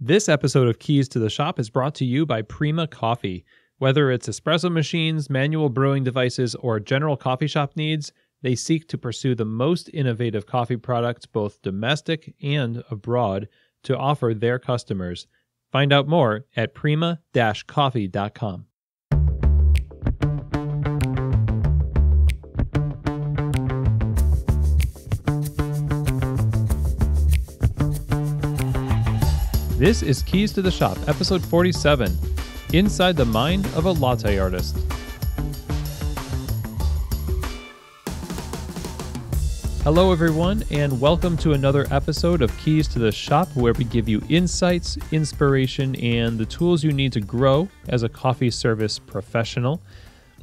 This episode of Keys to the Shop is brought to you by Prima Coffee. Whether it's espresso machines, manual brewing devices, or general coffee shop needs, they seek to pursue the most innovative coffee products, both domestic and abroad, to offer their customers. Find out more at prima-coffee.com. This is Keys to the Shop, episode 47, Inside the Mind of a Latte Artist. Hello everyone, and welcome to another episode of Keys to the Shop, where we give you insights, inspiration, and the tools you need to grow as a coffee service professional.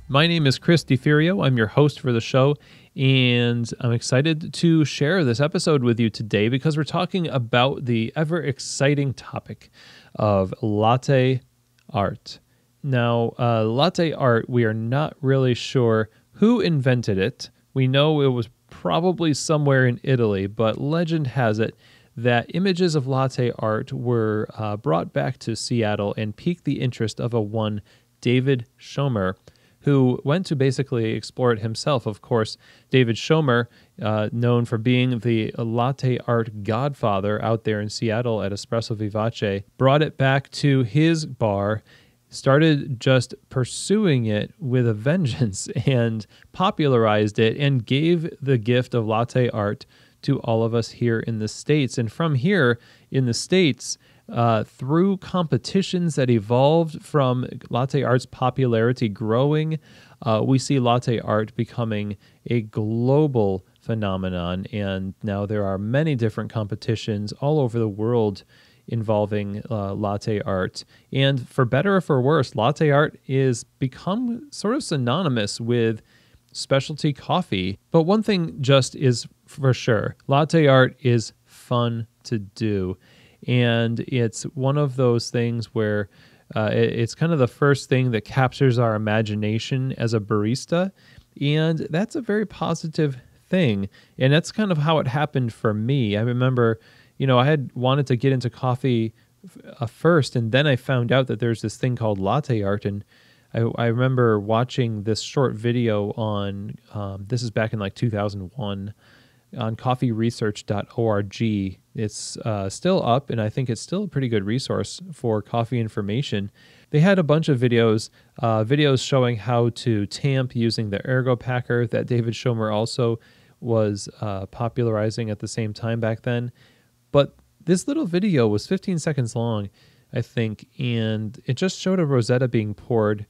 My name is Chris DeFirio. I'm your host for the show, and I'm excited to share this episode with you today because we're talking about the ever-exciting topic of latte art. Now, latte art, we are not really sure who invented it. We know it was probably somewhere in Italy, but legend has it that images of latte art were brought back to Seattle and piqued the interest of a one David Schomer, who went to basically explore it himself. Of course, David Schomer, known for being the latte art godfather out there in Seattle at Espresso Vivace, brought it back to his bar, started just pursuing it with a vengeance and popularized it and gave the gift of latte art to all of us here in the States. And from here in the States, through competitions that evolved from latte art's popularity growing, we see latte art becoming a global phenomenon. And now there are many different competitions all over the world involving latte art. And for better or for worse, latte art is become sort of synonymous with specialty coffee. But one thing just is for sure, latte art is fun to do. And it's one of those things where it's kind of the first thing that captures our imagination as a barista. And that's a very positive thing. And that's kind of how it happened for me. I remember, I had wanted to get into coffee first, and then I found out that there's this thing called latte art. And I remember watching this short video on, this is back in like 2001, on coffeeresearch.org. It's still up, and I think it's still a pretty good resource for coffee information. They had a bunch of videos showing how to tamp using the ergo packer that David Schomer also was popularizing at the same time back then. But this little video was 15 seconds long, I think, and it just showed a rosetta being poured.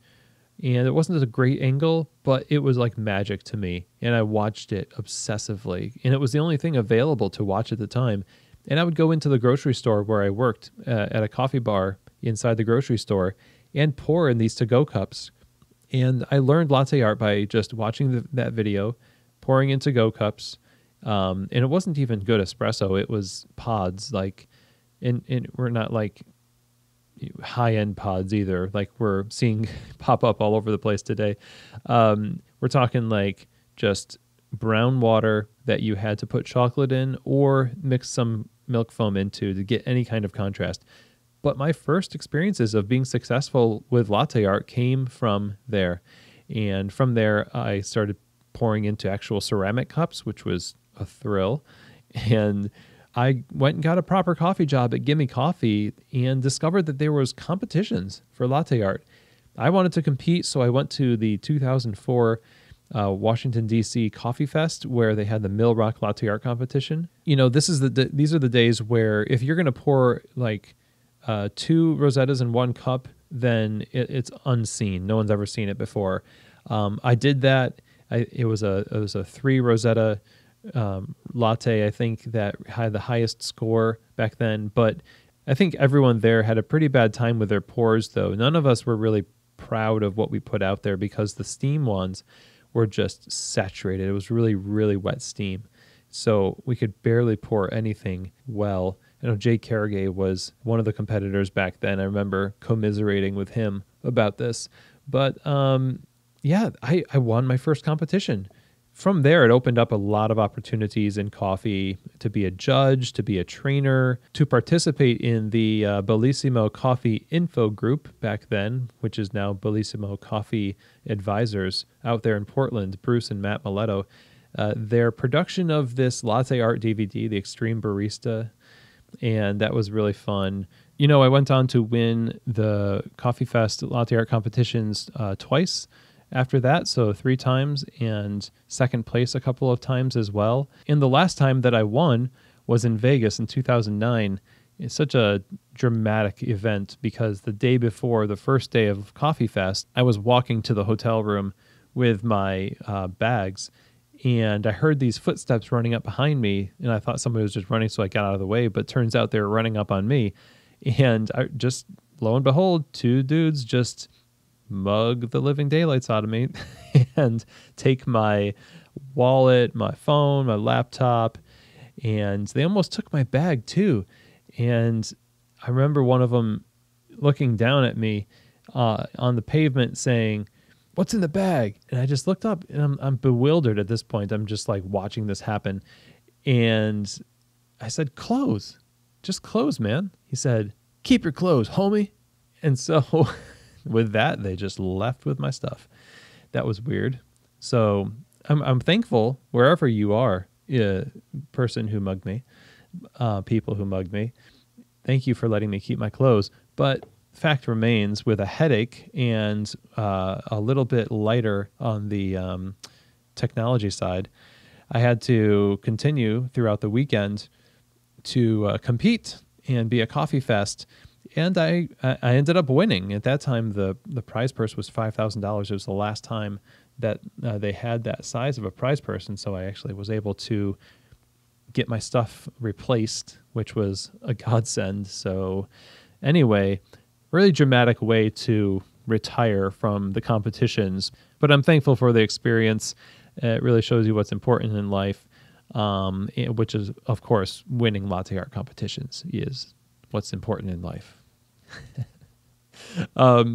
And it wasn't a great angle, but it was like magic to me. And I watched it obsessively. And it was the only thing available to watch at the time. And I would go into the grocery store where I worked at a coffee bar inside the grocery store and pour in these to-go cups. And I learned latte art by just watching that video, pouring in to-go cups. And it wasn't even good espresso. It was pods. And we're not like high-end pods either, like we're seeing pop up all over the place today. We're talking like just brown water that you had to put chocolate in or mix some milk foam into to get any kind of contrast. But my first experiences of being successful with latte art came from there. And from there, I started pouring into actual ceramic cups, which was a thrill. And I went and got a proper coffee job at Gimme Coffee and discovered that there was competitions for latte art. I wanted to compete, so I went to the 2004 Washington, D.C. Coffee Fest, where they had the Mill Rock Latte Art competition. These are the days where if you're going to pour like 2 Rosettas in one cup, then it's unseen. No one's ever seen it before. I did that. It was a 3 Rosetta latte, I think, that had the highest score back then. But I think everyone there had a pretty bad time with their pours, though. None of us were really proud of what we put out there because the steam ones were just saturated. It was really, really wet steam. So we could barely pour anything well. I know Jay Carragay was one of the competitors back then. I remember commiserating with him about this. But I won my first competition from there, it opened up a lot of opportunities in coffee to be a judge, to be a trainer, to participate in the Bellissimo Coffee Info Group back then, which is now Bellissimo Coffee Advisors out there in Portland, Bruce and Matt Miletto. Their production of this Latte Art DVD, The Extreme Barista, and that was really fun. You know, I went on to win the Coffee Fest Latte Art competitions twice after that, so 3 times, and second place a couple of times as well. And the last time that I won was in Vegas in 2009. It's such a dramatic event because the day before the first day of Coffee Fest, I was walking to the hotel room with my bags, and I heard these footsteps running up behind me, and I thought somebody was just running, so I got out of the way, but turns out they were running up on me. And I just, lo and behold, 2 dudes just mug the living daylights out of me and take my wallet, my phone, my laptop, and they almost took my bag too. And I remember one of them looking down at me on the pavement saying, "What's in the bag?" And I just looked up, and I'm bewildered at this point. I'm just like watching this happen. And I said, "Clothes, just clothes, man." He said, "Keep your clothes, homie." And so with that, they just left with my stuff. That was weird. So I'm thankful wherever you are, person who mugged me, people who mugged me. Thank you for letting me keep my clothes. But fact remains, with a headache and a little bit lighter on the technology side, I had to continue throughout the weekend to compete and be a Coffee Fest. And I ended up winning. At that time, the prize purse was $5,000. It was the last time that they had that size of a prize purse, and so I actually was able to get my stuff replaced, which was a godsend. So anyway, really dramatic way to retire from the competitions. But I'm thankful for the experience. It really shows you what's important in life, which is, of course, winning latte art competitions is what's important in life.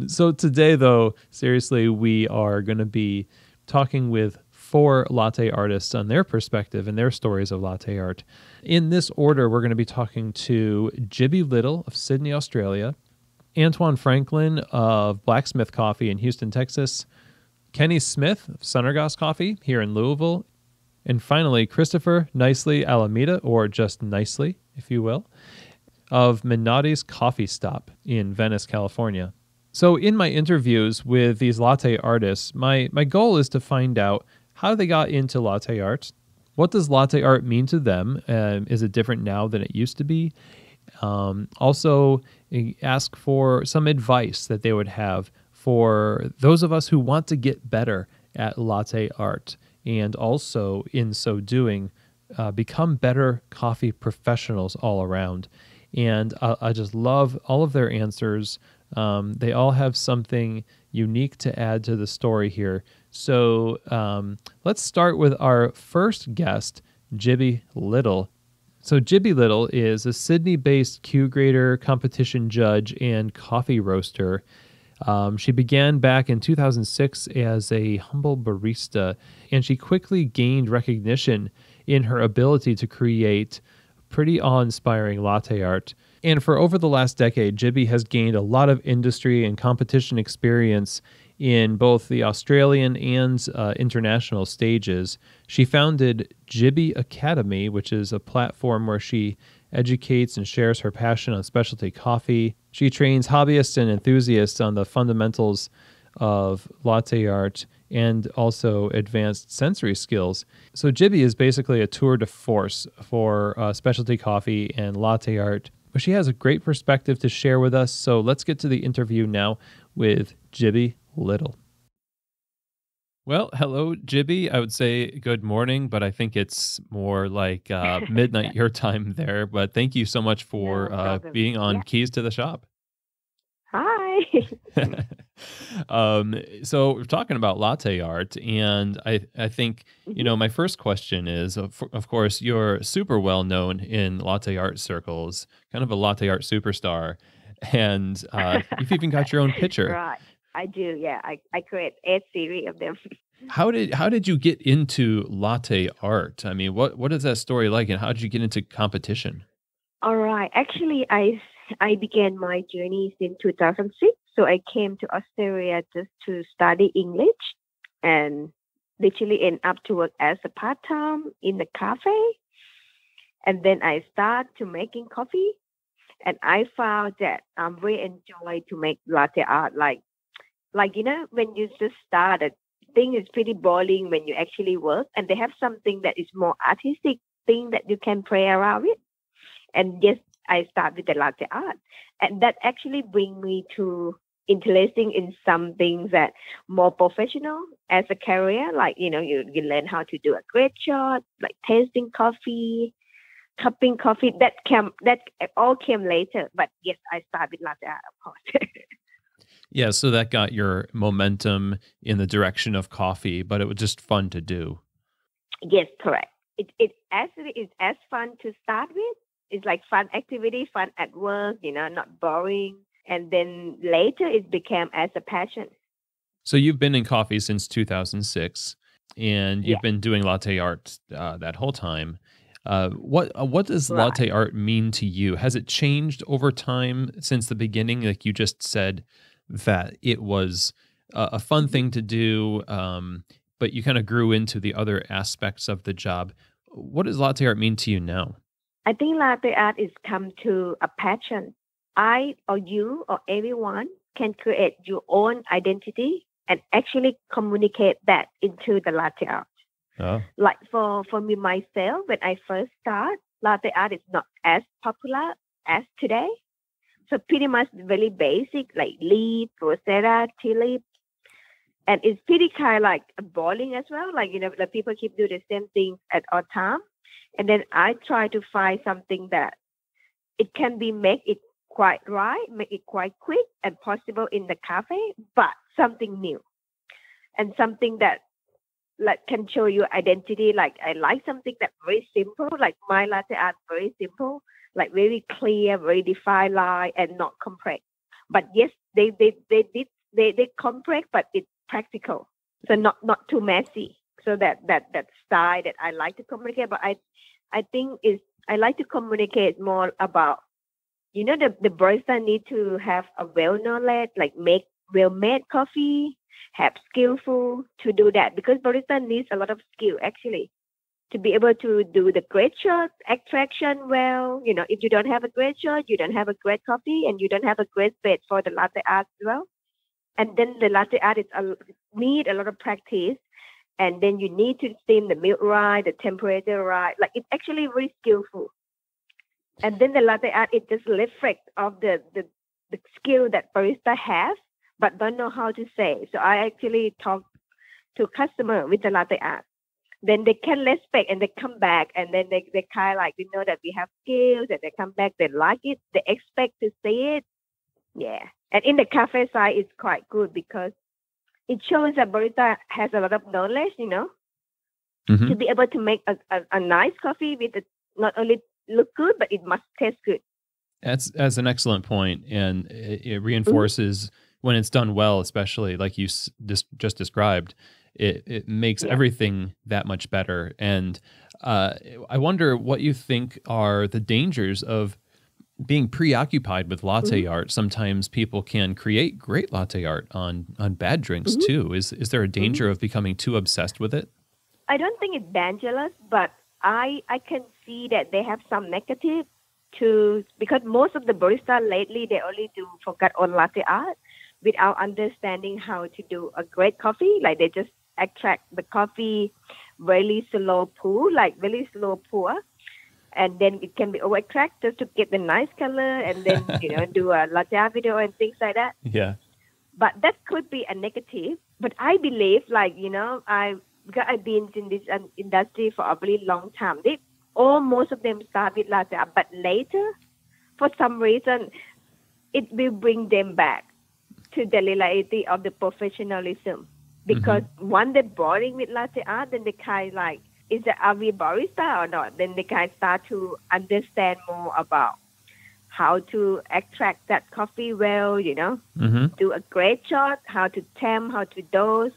So today, though, seriously, we are going to be talking with 4 latte artists on their perspective and their stories of latte art. In this order, we're going to be talking to Jibbi Little of Sydney, Australia, Antoine Franklin of Blacksmith Coffee in Houston, Texas, Kenny Smith of Gauss Coffee here in Louisville, and finally, Christopher Nicely Alameda, or just Nicely, if you will, of Minotti's Coffee Stop in Venice, California. So in my interviews with these latte artists, my goal is to find out how they got into latte art. What does latte art mean to them? Is it different now than it used to be? Also, ask for some advice that they would have for those of us who want to get better at latte art, and also, in so doing, become better coffee professionals all around. And I just love all of their answers. They all have something unique to add to the story here. So let's start with our first guest, Jibbi Little. So Jibbi Little is a Sydney-based Q-grader, competition judge, and coffee roaster. She began back in 2006 as a humble barista, and she quickly gained recognition in her ability to create pretty awe-inspiring latte art. And for over the last decade, Jibbi has gained a lot of industry and competition experience in both the Australian and international stages. She founded Jibbi Academy, which is a platform where she educates and shares her passion on specialty coffee. She trains hobbyists and enthusiasts on the fundamentals of latte art and also advanced sensory skills. So Jibbi is basically a tour de force for specialty coffee and latte art, but she has a great perspective to share with us. So let's get to the interview now with Jibbi Little. Well, hello, Jibbi. I would say good morning, but I think it's more like midnight your time there. But thank you so much for being on Keys to the Shop. Hi. So we're talking about latte art, and I think, you know, my first question is, of course, you're super well known in latte art circles, kind of a latte art superstar, and you've even got your own pitcher. Right. I do, yeah. I create a series of them. How did you get into latte art? I mean, what is that story like, and how did you get into competition? All right. Actually, I began my journey in 2006. So I came to Australia just to study English and literally end up to work as a part-time in the cafe. And then I start to making coffee. And I found that I really enjoy to make latte art. When you just start, a thing is pretty boring when you actually work. And they have something that is more artistic thing that you can play around with. And yes, I start with the latte art. And that actually bring me to interesting in some things that more professional as a career. You learn how to do a great shot, like tasting coffee, cupping coffee. That all came later. But yes, I start with latte art, of course. Yeah, so that got your momentum in the direction of coffee, but it was just fun to do. Yes, correct. It actually is as fun to start with. It's like fun activity, fun at work, not boring. And then later it became as a passion. So you've been in coffee since 2006, and Yeah, you've been doing latte art that whole time. What does right. latte art mean to you? Has it changed over time since the beginning? Like you just said that it was a fun Mhm. thing to do, but you kind of grew into the other aspects of the job. What does latte art mean to you now? I think latte art is come to a passion. I or you or everyone can create your own identity and actually communicate that into the latte art. Oh, Like for me myself, when I first start, latte art is not as popular as today. So pretty much very basic, like leaf, rosetta, tulip, and it's pretty kind of like boring as well. The people keep doing the same thing at all time. And then I try to find something that it can be make it quite right, make it quite quick and possible in the cafe, but something new and something that like can show your identity. Like I like something that very simple, like my latte art very simple, like very clear, very defined line and not complex. But yes, they complex, but it's practical. So not too messy. So that style that I like to communicate. But I think is I like to communicate more about the barista need to have a well knowledge, like make well made coffee, have skillful to do that because barista needs a lot of skill actually to be able to do the great shot extraction well. If you don't have a great shot, you don't have a great coffee, and you don't have a great bed for the latte art as well. And then the latte art is need a lot of practice, and then you need to steam the milk right, the temperature right. Like it's actually very skillful. And then the latte art it just reflects of the skill that barista has, but don't know how to say. So I actually talk to customer with the latte art. Then they can respect and they come back and then they kind of like they know that we have skills and they come back, they like it, they expect to see it. Yeah. And in the cafe side it's quite good because it shows that barista has a lot of knowledge, hmm to be able to make a nice coffee with it not only look good, but it must taste good. that's an excellent point, and it Hmm. reinforces when it's done well, especially like you just described. It makes Yeah. everything that much better. And uh, I wonder what you think are the dangers of being preoccupied with Hmm. latte art. Sometimes people can create great latte art on bad drinks Hmm. too. Is there a Hmm. danger of becoming too obsessed with it? I don't think it's dangerous, but I can see that they have some negative to because most of the barista lately they only do focus on latte art without understanding how to do a great coffee. Like they just extract the coffee really slow pour, like really slow pour, and then it can be over extract just to get the nice color, and then do a latte art video and things like that. Yeah. But that could be a negative. But I believe, because I've been in this industry for a very long time. Most of them start with latte art, but later, for some reason, it will bring them back to the reality of the professionalism. Because hmm one they're boring with latte art, then they kind of like, are we barista or not? Then they kind of start to understand more about how to extract that coffee well, hmm do a great shot, how to temp, how to dose,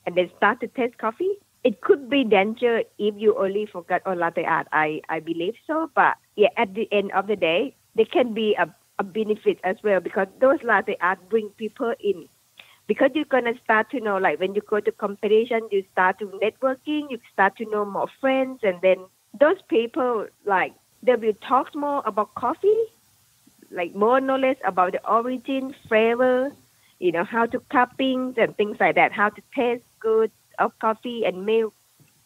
and then start to taste coffee. It could be danger if you only focus on latte art. I believe so. But yeah, at the end of the day, there can be a benefit as well because those latte art bring people in. Because you're going to start to know, like when you go to competition, you start to networking, you start to know more friends. And then those people, like, they will talk more about coffee, like more knowledge about the origin, flavor, how to cupping and things like that, how to taste good of coffee and milk,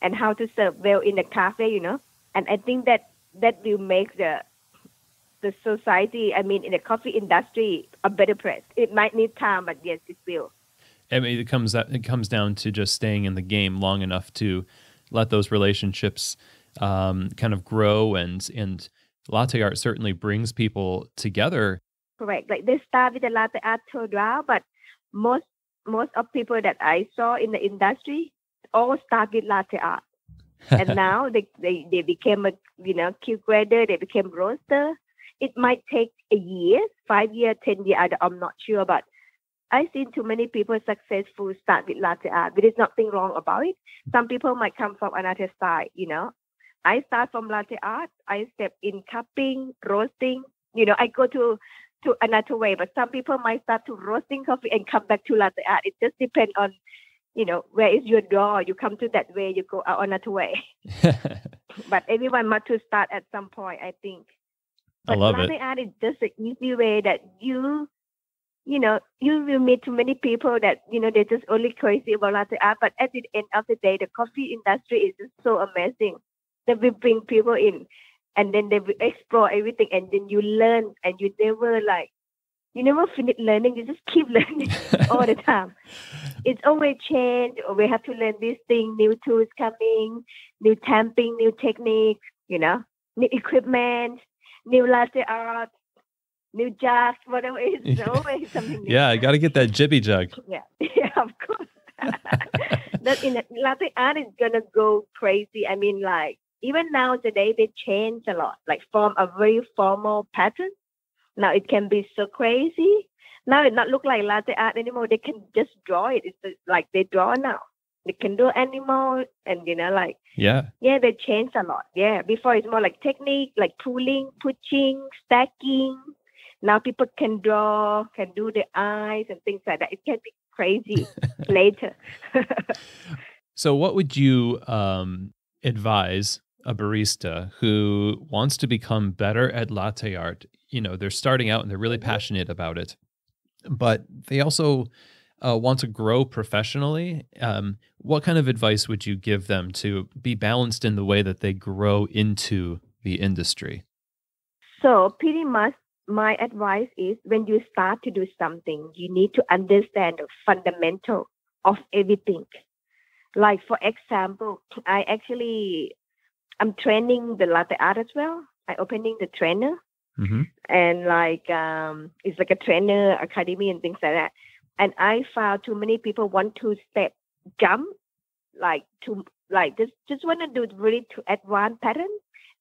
and how to serve well in the cafe, And I think that will make the society, in the coffee industry, a better place. It might need time, but yes, it will. I mean, it comes down to just staying in the game long enough to let those relationships kind of grow, and latte art certainly brings people together. Correct. Like they start with the latte art to draw, but most of people that I saw in the industry all start with latte art, and now they became a Q grader, they became roaster. It might take a year, 5 years, 10 years. I'm not sure, but I've seen too many people successful start with latte art. There is nothing wrong about it. Some people might come from another side, I start from latte art. I step in cupping, roasting. I go to another way, but some people might start to roasting coffee and come back to latte art. It just depends on, where is your door. You come to that way, you go out another way. But everyone must to start at some point, I think. But I love latte it. art is just an easy way that you will meet too many people that, they're just only crazy about latte art. But at the end of the day, the coffee industry is just so amazing. They will bring people in, and then they will explore everything, and then you learn, and you never finish learning. You just keep learning all the time. It's always change, or we have to learn this thing, new tools coming, new tamping, new techniques, new equipment, new latte art, new jugs, whatever it is. There's always something new. Yeah, I got to get that Jibbi jug. Yeah, of course. Latte art is going to go crazy. Even now today, they change a lot, like from a very formal pattern. Now it can be so crazy. Now it not look like latte art anymore. They can just draw it. It's like they draw now. They can do animal and, Yeah, they change a lot. Yeah, before it's more like technique, like pulling, pushing, stacking. Now people can draw, can do the eyes and things like that. It can be crazy later. So what would you advise a barista who wants to become better at latte art? They're starting out and they're really passionate about it, but they also want to grow professionally. What kind of advice would you give them to be balanced in the way that they grow into the industry? So pretty much my advice is when you start to do something, you need to understand the fundamental of everything. Like, for example, I'm training the latte art as well. I'm opening the trainer. Mm-hmm. And it's like a trainer academy and things like that. And I found too many people want to jump, just want to do really to advanced pattern,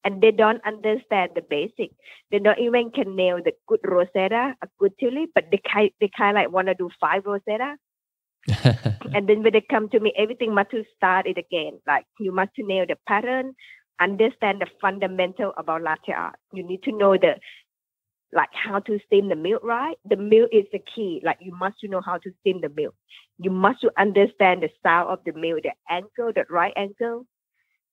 and they don't understand the basic. They don't even can nail the good rosetta, a good tulip, but they kind of like want to do 5 rosetta. And then when they come to me, everything must to start it again. Like, you must to nail the pattern, understand the fundamental about latte art. You need to know how to steam the milk, right? The milk is the key. Like, you must to know how to steam the milk. You must to understand the style of the milk, the angle, the right angle.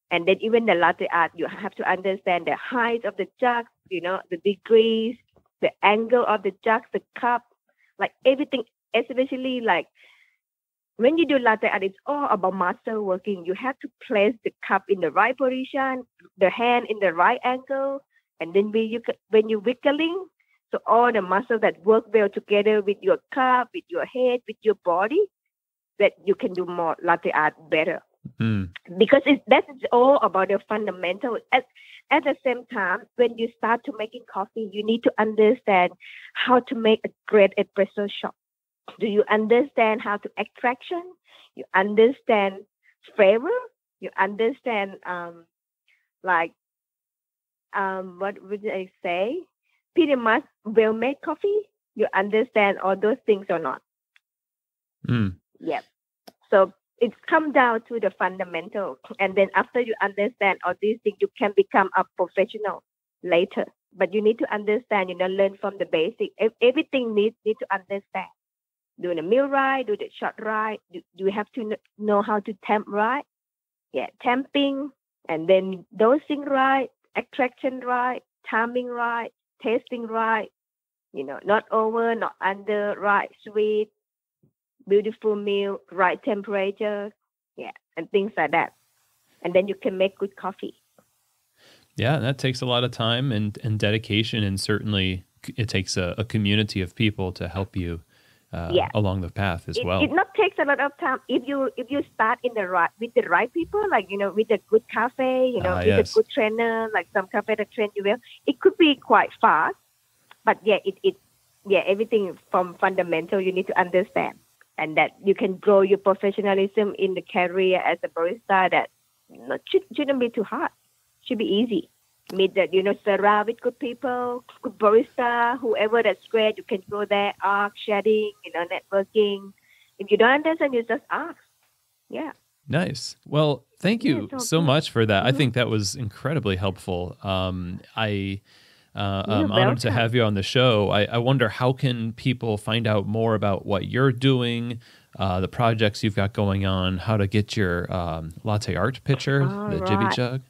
And then even the latte art, you have to understand the height of the jug, the degrees, the angle of the jug, the cup, like everything, especially like when you do latte art, it's all about muscle working. You have to place the cup in the right position, the hand in the right angle, and then when you're wiggling, so all the muscles that work well together with your cup, with your head, with your body, that you can do more latte art better. Mm. Because that is all about the fundamentals. At the same time, when you start to making coffee, you need to understand how to make a great espresso shot. Do you understand how to extraction? You understand flavor? You understand what would I say? Pretty much well-made coffee. You understand all those things or not? Mm. Yeah. So It's come down to the fundamental. And then after you understand all these things, you can become a professional later. But you need to understand, learn from the basic. Everything need to understand. Do the mill right, do the shot right. You have to know how to temp right. Yeah, temping, and then dosing right, extraction right, timing right, tasting right. Not over, not under, right, sweet, beautiful meal, right temperature, yeah, and things like that. And then you can make good coffee. Yeah, that takes a lot of time and dedication, and certainly it takes a community of people to help you along the path as well. It not takes a lot of time if you start with the right people, like with a good cafe, with a good trainer, like some cafe that train you well. It could be quite fast, but everything from fundamental you need to understand, and that you can grow your professionalism in the career as a barista. That shouldn't be too hard. Should be easy. Meet that, surround with good people, good barista, whoever that's great. You can go there, ask, sharing, networking. If you don't understand, you just ask. Yeah. Nice. Well, thank you so much for that. I think that was incredibly helpful. I'm honored to have you on the show. I wonder, how can people find out more about what you're doing, the projects you've got going on, how to get your latte art pitcher, the Jibbi jug?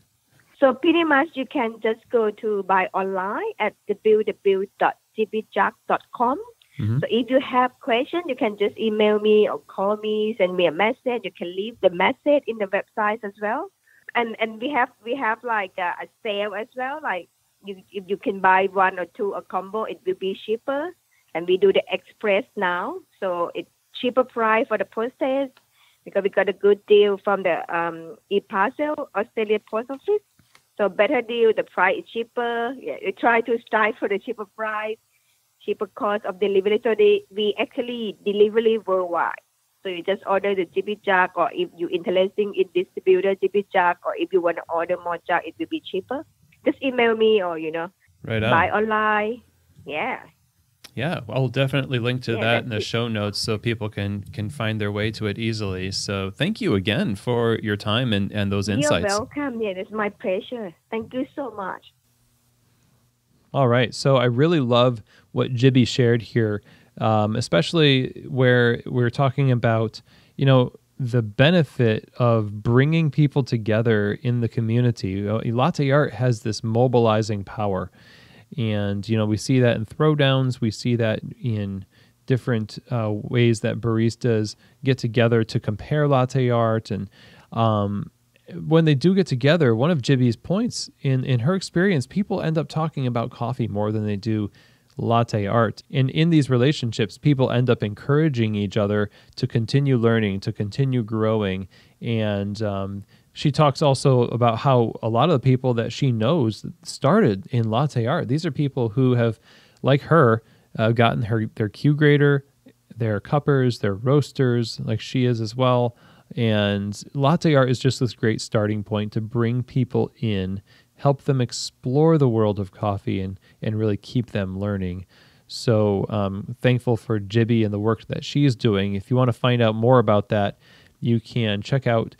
So pretty much you can just go to buy online at www.jibbijug.com. So if you have questions, you can just email me or call me, send me a message. You can leave the message in the website as well. And we have like a sale as well. Like if you can buy one or two a combo, it will be cheaper. And we do the express now, so it's cheaper price for the postage because we got a good deal from the e-parcel Australia Post Office. So better deal, the price is cheaper. Yeah, we try to strive for the cheaper price, cheaper cost of delivery. So we actually delivery worldwide. So you just order the Jibbi jug, or if you're interested in distributor Jibbi jug, or if you want to order more jug, it will be cheaper. Just email me or, buy online. Yeah. Yeah, I'll definitely link to that in the show notes so people can find their way to it easily. So thank you again for your time and those insights. You're welcome. Yeah, it's my pleasure. Thank you so much. All right. So I really love what Jibbi shared here, especially where we're talking about, the benefit of bringing people together in the community. Latte art has this mobilizing power. And, we see that in throwdowns. We see that in different ways that baristas get together to compare latte art. And when they do get together, one of Jibbi's points, in her experience, people end up talking about coffee more than they do latte art. And in these relationships, people end up encouraging each other to continue learning, to continue growing. And she talks also about how a lot of the people that she knows started in latte art. These are people who have, like her, gotten their Q grader, their cuppers, their roasters, like she is as well. And latte art is just this great starting point to bring people in, help them explore the world of coffee, and really keep them learning. So thankful for Jibbi and the work that she's doing. If you want to find out more about that, you can check out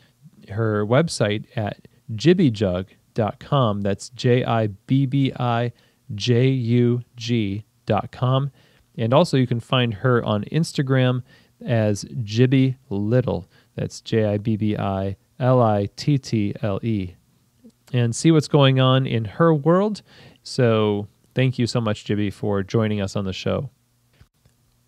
her website at jibbijug.com. That's JIBBIJUG.com. And also you can find her on Instagram as Jibbi Little. That's JIBBILITTLE. And see what's going on in her world. So thank you so much, Jibbi, for joining us on the show.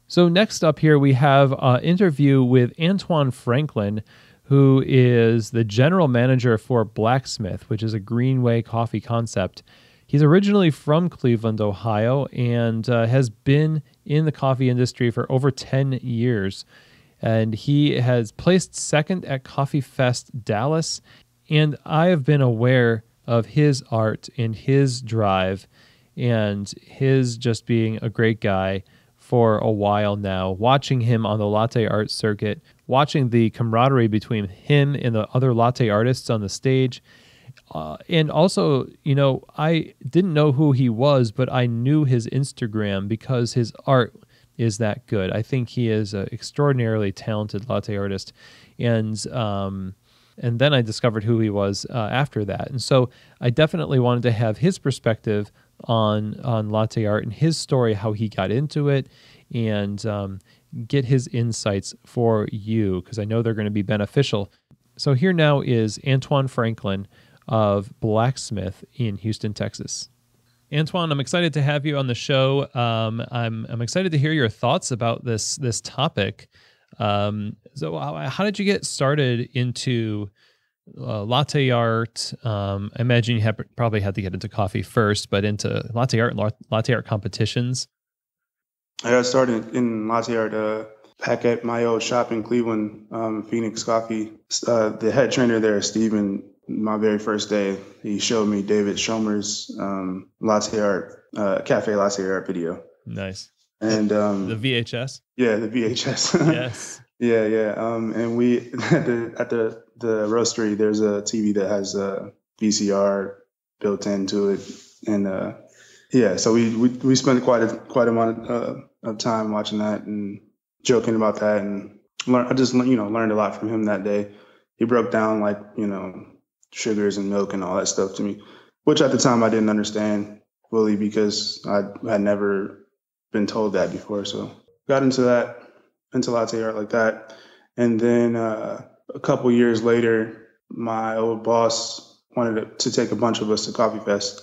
So next up here, we have an interview with Antoine Franklin, who is the general manager for Blacksmith, which is a Greenway coffee concept. He's originally from Cleveland, Ohio, and has been in the coffee industry for over 10 years. And he has placed second at Coffee Fest Dallas. And I have been aware of his art and his drive and his just being a great guy for a while now, watching him on the latte art circuit, watching the camaraderie between him and the other latte artists on the stage. And also, I didn't know who he was, but I knew his Instagram because his art is that good. I think he is an extraordinarily talented latte artist, and then I discovered who he was after that. And so I definitely wanted to have his perspective on latte art and his story, how he got into it, and get his insights for you, because I know they're going to be beneficial. So here now is Antoine Franklin of Blacksmith in Houston, Texas. Antoine, I'm excited to have you on the show. I'm excited to hear your thoughts about this topic. So how did you get started into latte art? I imagine you probably had to get into coffee first, but into latte art and latte art competitions. I got started in latte art back at my old shop in Cleveland, Phoenix Coffee. The head trainer there, Steven, my very first day, he showed me David Schomer's latte art, cafe latte art video. Nice. And the VHS? Yeah, the VHS. Yes. Yeah. And we at the roastery, there's a TV that has a VCR built into it, and so we spent quite amount of time watching that and joking about that, and I just learned a lot from him that day. He broke down sugars and milk and all that stuff to me, which at the time I didn't understand fully because I had never been told that before. So got into latte art like that. And then a couple years later, my old boss wanted to take a bunch of us to Coffee Fest.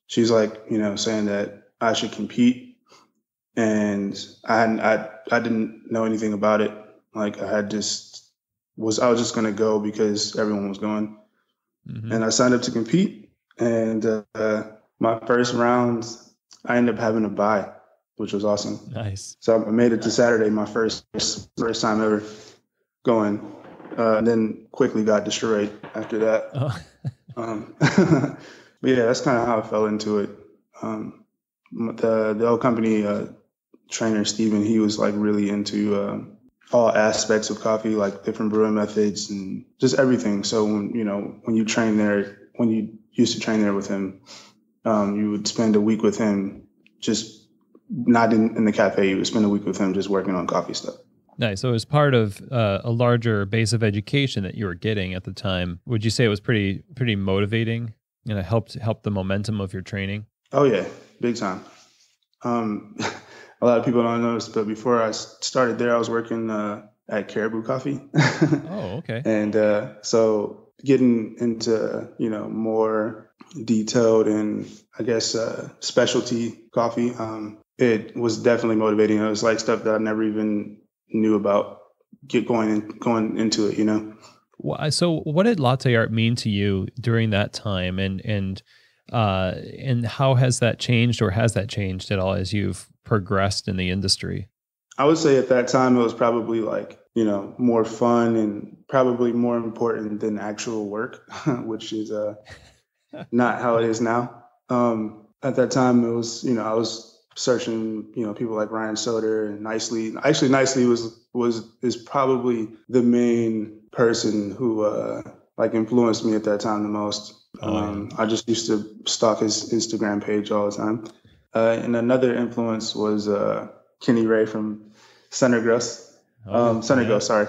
She's saying that I should compete. And I didn't know anything about it. I was just going to go because everyone was going. Mm-hmm. And I signed up to compete. And my first round, I ended up having a bye, which was awesome. Nice. So I made it to Saturday, my first time ever going. And then quickly got destroyed after that. Oh. But yeah, that's kind of how I fell into it. The old company trainer, Steven, he was really into all aspects of coffee, like different brewing methods and just everything. So when you used to train there with him, you would spend a week with him, just not in the cafe. You would spend a week with him just working on coffee stuff. Nice. So it was part of a larger base of education that you were getting at the time. Would you say it was pretty motivating, and it helped the momentum of your training? Oh yeah, big time. A lot of people don't know this, but before I started there, I was working at Caribou Coffee. Oh, okay. And so getting into more detailed and I guess specialty coffee, it was definitely motivating. It was stuff that I never even knew about going into it. So what did latte art mean to you during that time, and how has that changed, or has that changed at all as you've progressed in the industry? I would say at that time it was probably more fun and probably more important than actual work, which is not how it is now. At that time it was, I was searching, people like Ryan Soder and Nicely. Actually, Nicely is probably the main person who influenced me at that time the most. I just used to stalk his Instagram page all the time. And another influence was Kenny Ray from Centergross. Sorry.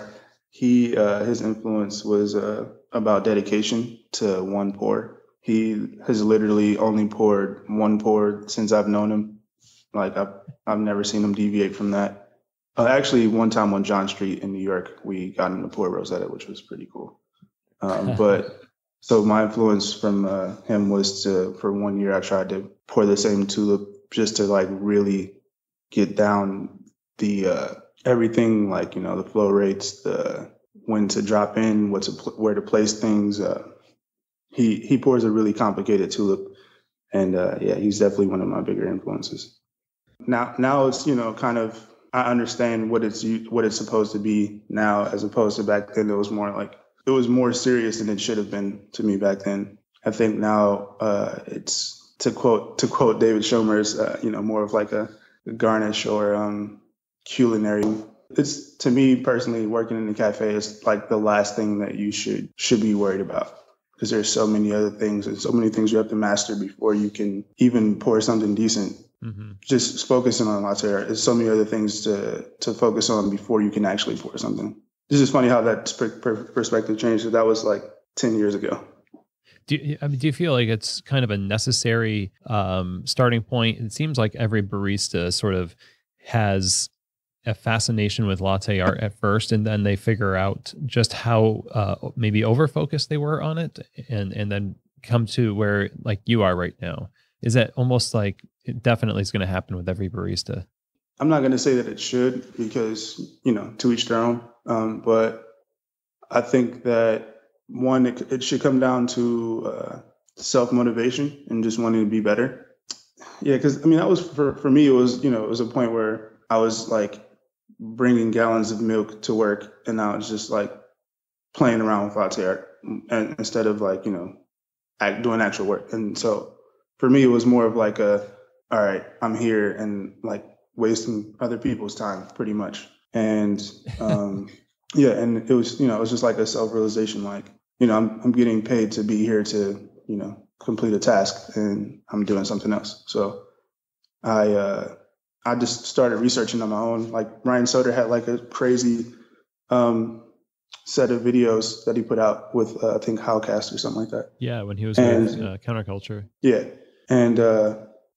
His influence was about dedication to one pour. He has literally only poured one pour since I've known him. I've never seen him deviate from that. Actually, one time on John Street in New York, we got him to pour Rosetta, which was pretty cool. But so my influence from him was for 1 year, I tried to pour the same tulip just to really get down the everything, the flow rates, the when to drop in, where to place things. He pours a really complicated tulip, and he's definitely one of my bigger influences. Now it's kind of, I understand what it's supposed to be now, as opposed to back then. It was more serious than it should have been to me back then. I think now it's, to quote David Schomer's, more of a garnish or culinary. It's, to me personally, working in the cafe is the last thing that you should be worried about, because there's so many other things and so many things you have to master before you can even pour something decent. just focusing on latte art. There's so many other things to focus on before you can actually pour something. It's just funny how that perspective changed. So that was like 10 years ago. Do you feel like it's kind of a necessary starting point? It seems like every barista sort of has a fascination with latte art at first, and then they figure out just how maybe over-focused they were on it, and then come to where like you are right now. Is that almost like it definitely is going to happen with every barista? I'm not going to say that it should, because, to each their own. But I think that one, it should come down to self-motivation and just wanting to be better. Yeah, because that was for me. It was it was a point where I was like bringing gallons of milk to work, and I was just like playing around with latte art, and instead of like doing actual work. And so for me, it was more of like all right, I'm here and like wasting other people's time pretty much. And yeah, and it was it was just like a self-realization, like I'm getting paid to be here to complete a task, and I'm doing something else. So I just started researching on my own. Like Ryan Soder had like a crazy set of videos that he put out with I think Howcast or something like that. Yeah, when he was with Counterculture. Yeah, and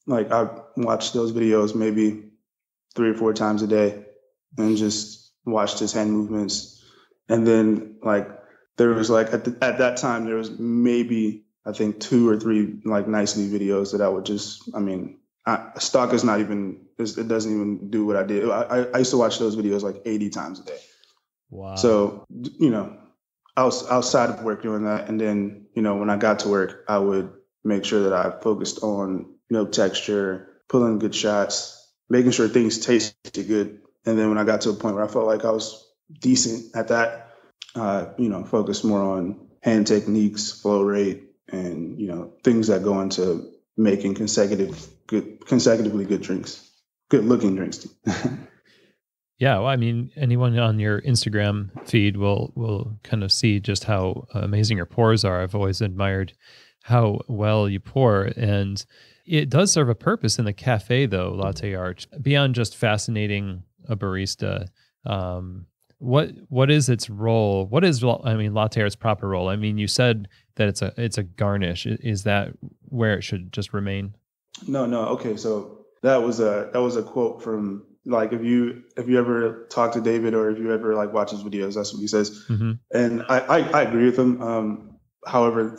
like I watched those videos maybe 3 or 4 times a day, and just watched his hand movements. And then like there was like at that time there was maybe I think 2 or 3 like nicety videos that I would just stock is not even, it doesn't even do what I did. I used to watch those videos like 80 times a day. Wow. So I was outside of work doing that, and then when I got to work, I would make sure that I focused on milk texture, pulling good shots, making sure things tasted good. And then when I got to a point where I felt like I was decent at that, focused more on hand techniques, flow rate, and things that go into making consecutively good drinks, good looking drinks. Yeah, well, anyone on your Instagram feed will kind of see just how amazing your pours are. I've always admired how well you pour, and it does serve a purpose in the cafe, though, latte art, beyond just fascinating a barista. What is its role? What is latte art's proper role? You said that it's a garnish. Is that where it should just remain? No. Okay, so that was a quote from, like, if you ever talk to David, or if you ever like watch his videos, that's what he says. Mm-hmm. And I agree with him. However,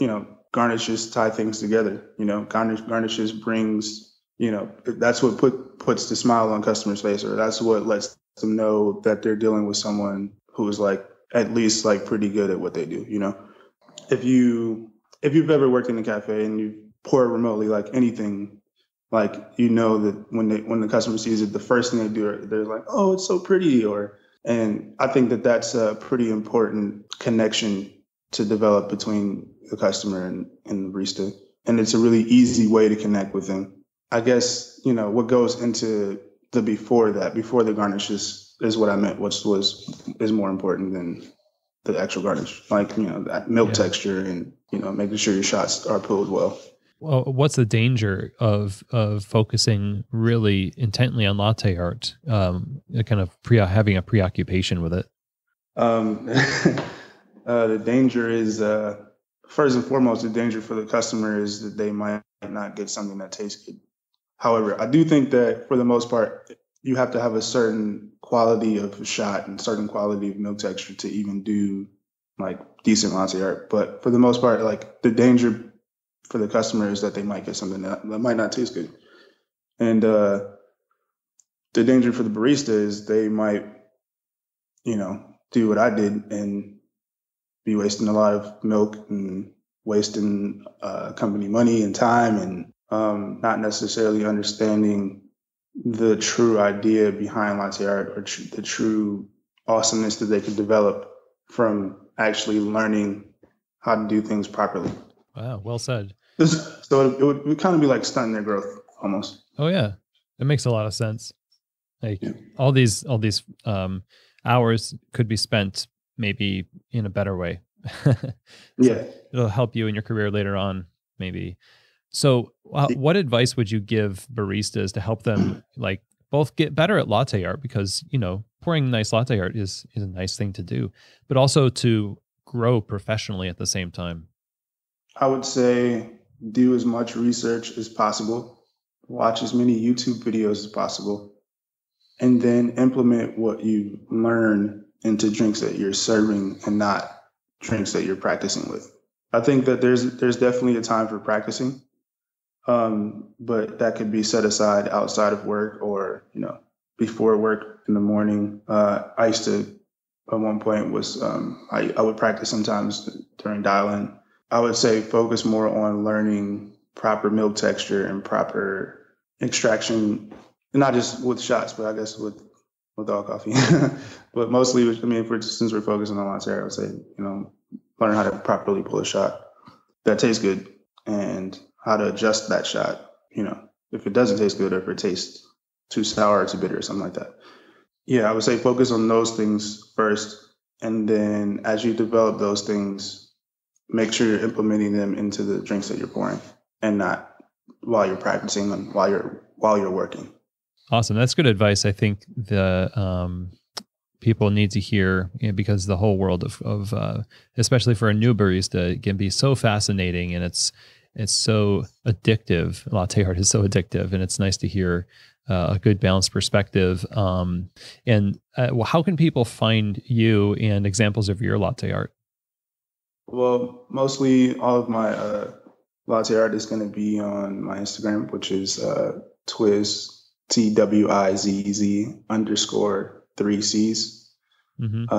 garnishes tie things together. Garnishes brings, that's what puts the smile on customers' face, or that's what lets them know that they're dealing with someone who is like at least like pretty good at what they do. If you've ever worked in a cafe and you pour remotely, like anything, like that when the customer sees it, the first thing they do, they're like, oh, it's so pretty. And I think that that's a pretty important connection to develop between the customer and the barista. And it's a really easy way to connect with them. I guess, what goes into the before the garnishes is what I meant, which is more important than the actual garnish. Like, that milk texture and, making sure your shots are pulled well. Well, what's the danger of focusing really intently on latte art, kind of having a preoccupation with it? The danger is, first and foremost, the danger for the customer is that they might not get something that tastes good. However, I do think that for the most part, you have to have a certain quality of shot and certain quality of milk texture to even do like decent latte art. But for the most part, like the danger for the customer is that they might get something that might not taste good. And the danger for the barista is they might, do what I did and be wasting a lot of milk and wasting company money and time, and not necessarily understanding the true idea behind latte art, or the true awesomeness that they could develop from actually learning how to do things properly. Wow, well said. So it would kind of be like stunting their growth almost. Oh yeah, it makes a lot of sense. Like all these hours could be spent maybe in a better way. Yeah, it'll help you in your career later on, maybe. So what advice would you give baristas to help them like both get better at latte art? Because, pouring nice latte art is a nice thing to do, but also to grow professionally at the same time. I would say do as much research as possible, watch as many YouTube videos as possible, and then implement what you learn into drinks that you're serving and not drinks that you're practicing with. I think that there's definitely a time for practicing, but that could be set aside outside of work or, before work in the morning. I used to, at one point, I would practice sometimes during dial-in. I would say focus more on learning proper milk texture and proper extraction, not just with shots, but I guess with all coffee. But mostly, since we're focusing on latte art, I would say, learn how to properly pull a shot that tastes good and how to adjust that shot, if it doesn't taste good or if it tastes too sour or too bitter or something like that. Yeah, I would say focus on those things first. And then as you develop those things, make sure you're implementing them into the drinks that you're pouring and not while you're practicing and while you're working. Awesome. That's good advice. I think the people need to hear, because the whole world of especially for a new barista, can be so fascinating, and it's so addictive. Latte art is so addictive, and it's nice to hear a good balanced perspective. And how can people find you and examples of your latte art? Well, mostly all of my latte art is going to be on my Instagram, which is Twizz, TWIZZ _3Cs. Mm-hmm.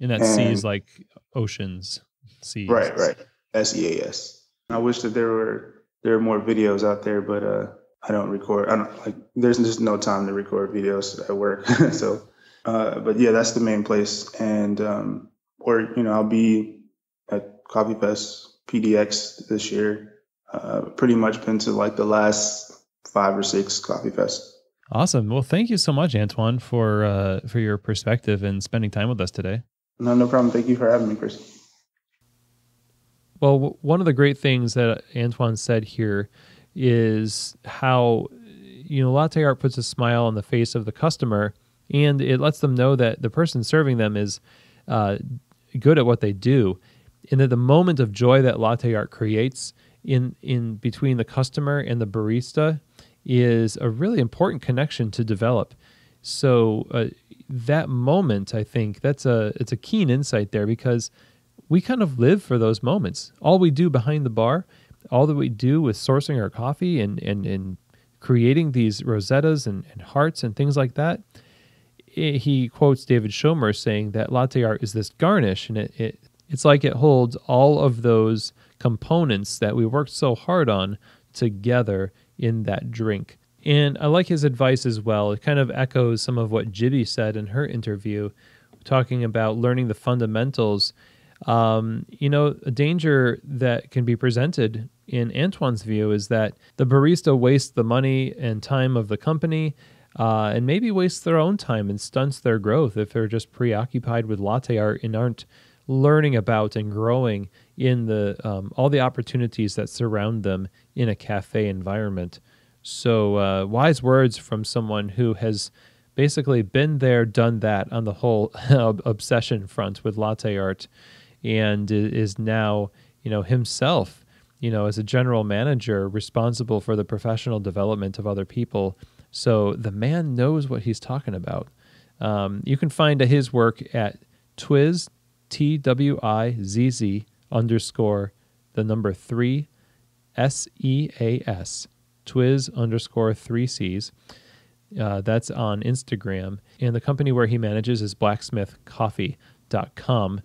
And that C is like oceans. Seas. Right. SEAS. I wish that there were more videos out there, but I don't record. There's just no time to record videos at work. So, but yeah, that's the main place. And I'll be at Coffee Fest PDX this year. Pretty much been to like the last 5 or 6 Coffee Fests. Awesome. Well, thank you so much, Antwon, for your perspective and spending time with us today. No problem. Thank you for having me, Chris. Well, one of the great things that Antwon said here is how, latte art puts a smile on the face of the customer, and it lets them know that the person serving them is good at what they do, and that the moment of joy that latte art creates in between the customer and the barista is a really important connection to develop. So that moment, I think it's a keen insight there, because we kind of live for those moments. All we do behind the bar, all that we do with sourcing our coffee and creating these rosettas and hearts and things like that. He quotes David Schomer saying that latte art is this garnish, and it's like it holds all of those components that we worked so hard on together in that drink. And I like his advice as well. It kind of echoes some of what Jibbi said in her interview, talking about learning the fundamentals. A danger that can be presented in Antwon's view is that the barista wastes the money and time of the company, and maybe wastes their own time and stunts their growth if they're just preoccupied with latte art and aren't learning about and growing in the all the opportunities that surround them in a cafe environment. So wise words from someone who has basically been there, done that on the whole obsession front with latte art, and is now, himself, as a general manager responsible for the professional development of other people. So the man knows what he's talking about. You can find his work at Twizz, TWIZZ _3 SEAS, Twizz _3Cs. That's on Instagram. And the company where he manages is blacksmithcoffee.com.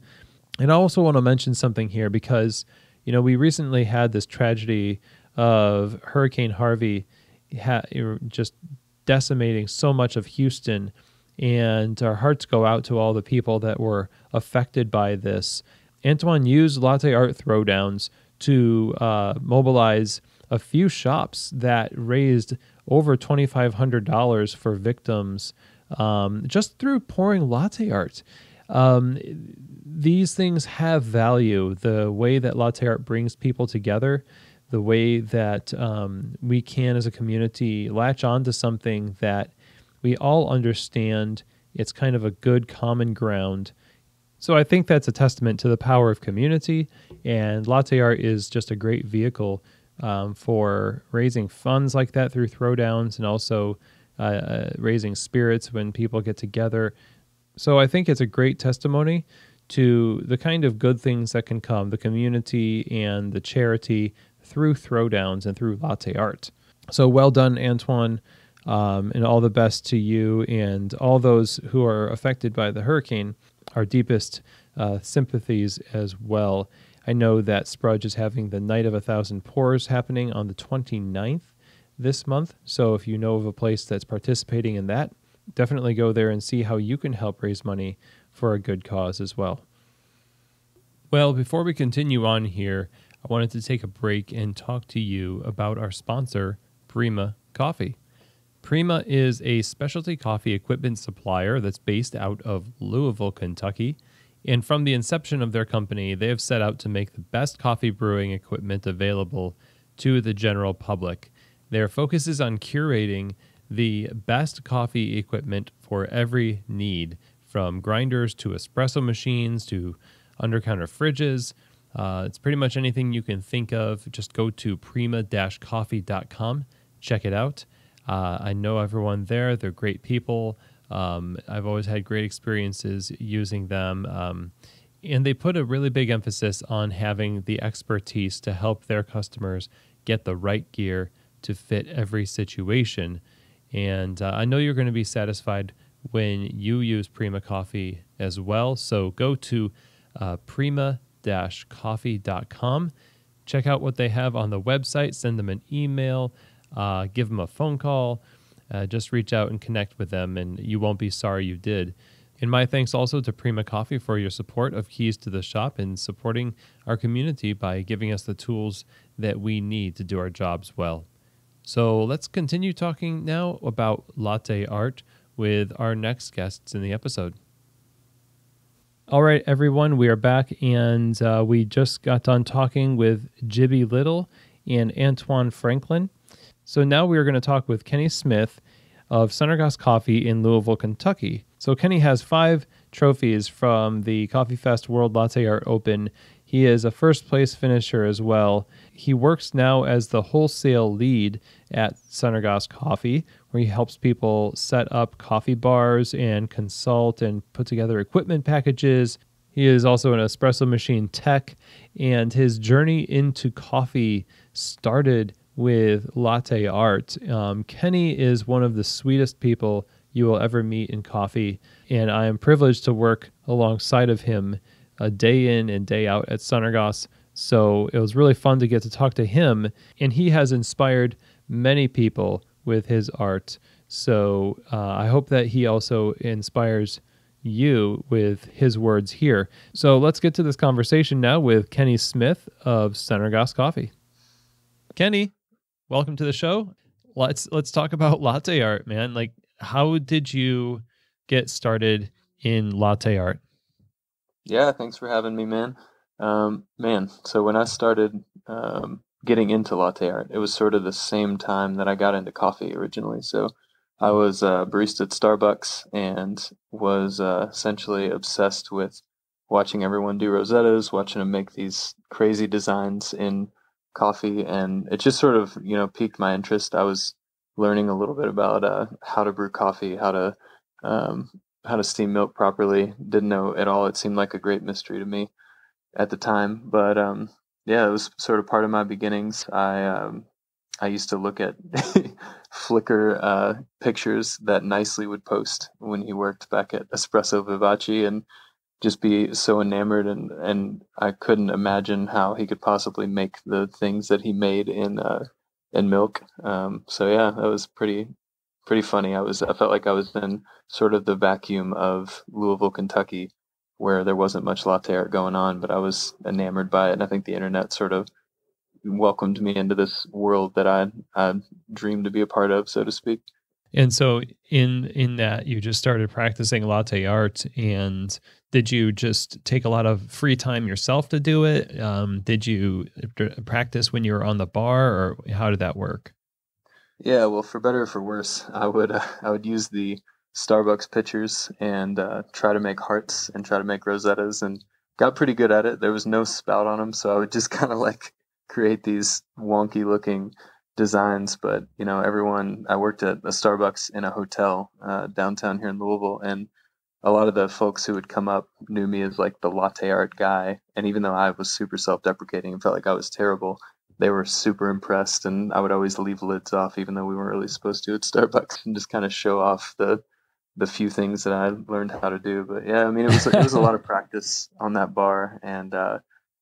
And I also want to mention something here because, we recently had this tragedy of Hurricane Harvey just decimating so much of Houston. And our hearts go out to all the people that were affected by this. Antwon used latte art throwdowns to mobilize a few shops that raised over $2,500 for victims just through pouring latte art. These things have value. The way that latte art brings people together, the way that we can as a community latch on to something that we all understand. It's kind of a good common ground. So I think that's a testament to the power of community, and Latte Art is just a great vehicle for raising funds like that through throwdowns, and also raising spirits when people get together. So I think it's a great testimony to the kind of good things that can come, the community and the charity through throwdowns and through Latte Art. So well done, Antwon, and all the best to you and all those who are affected by the hurricane. Our deepest sympathies as well. I know that Sprudge is having the Night of 1,000 Pours happening on the 29th this month. So if you know of a place that's participating in that, definitely go there and see how you can help raise money for a good cause as well. Well, before we continue on here, I wanted to take a break and talk to you about our sponsor, Prima Coffee. Prima is a specialty coffee equipment supplier that's based out of Louisville, Kentucky. And from the inception of their company, they have set out to make the best coffee brewing equipment available to the general public. Their focus is on curating the best coffee equipment for every need, from grinders to espresso machines to under-counter fridges. It's pretty much anything you can think of. Just go to prima-coffee.com, check it out. I know everyone there. They're great people. I've always had great experiences using them. And they put a really big emphasis on having the expertise to help their customers get the right gear to fit every situation. And I know you're going to be satisfied when you use Prima Coffee as well. So go to prima-coffee.com. Check out what they have on the website. Send them an email. Give them a phone call. Just reach out and connect with them, and you won't be sorry you did. And my thanks also to Prima Coffee for your support of Keys to the Shop and supporting our community by giving us the tools that we need to do our jobs well. So let's continue talking now about Latte Art with our next guests in the episode. All right, everyone, we are back, and we just got done talking with Jibbi Little and Antoine Franklin. So now we are going to talk with Kenny Smith of Gauss Coffee in Louisville, Kentucky. So Kenny has 5 trophies from the Coffee Fest World Latte Art Open. He is a first-place finisher as well. He works now as the wholesale lead at Gauss Coffee, where he helps people set up coffee bars and consult and put together equipment packages. He is also an espresso machine tech, and his journey into coffee started with Latte Art. Kenny is one of the sweetest people you will ever meet in coffee, and I am privileged to work alongside of him day in and day out at Gauss. So it was really fun to get to talk to him, and he has inspired many people with his art. So I hope that he also inspires you with his words here. So let's get to this conversation now with Kenny Smith of Gauss Coffee. Kenny, welcome to the show. Let's talk about latte art, man. Like, how did you get started in latte art? Yeah, thanks for having me, man. So when I started getting into latte art, it was sort of the same time that I got into coffee originally. So I was a barista at Starbucks and was essentially obsessed with watching everyone do Rosettas, watching them make these crazy designs in coffee, and it just sort of, piqued my interest. I was learning a little bit about how to brew coffee, how to steam milk properly. Didn't know at all. It seemed like a great mystery to me at the time, but it was sort of part of my beginnings. I used to look at Flickr pictures that Nicely would post when he worked back at Espresso Vivace, and just be so enamored, and I couldn't imagine how he could possibly make the things that he made in milk. That was pretty funny. I felt like I was in sort of the vacuum of Louisville, Kentucky, where there wasn't much latte art going on, but I was enamored by it, and I think the internet sort of welcomed me into this world that I dreamed to be a part of, so to speak. And so in that you just started practicing latte art, and did you just take a lot of free time yourself to do it? Did you practice when you were on the bar, or how did that work? Yeah, well, for better or for worse, I would use the Starbucks pitchers and try to make hearts and try to make rosettas, and got pretty good at it. There was no spout on them, so I would just kind of like create these wonky looking designs. But I worked at a Starbucks in a hotel downtown here in Louisville, and a lot of the folks who would come up knew me as like the latte art guy. And even though I was super self-deprecating and felt like I was terrible, they were super impressed. And I would always leave lids off, even though we weren't really supposed to at Starbucks, and just kind of show off the few things that I learned how to do. But yeah, I mean, it was a lot of practice on that bar, and a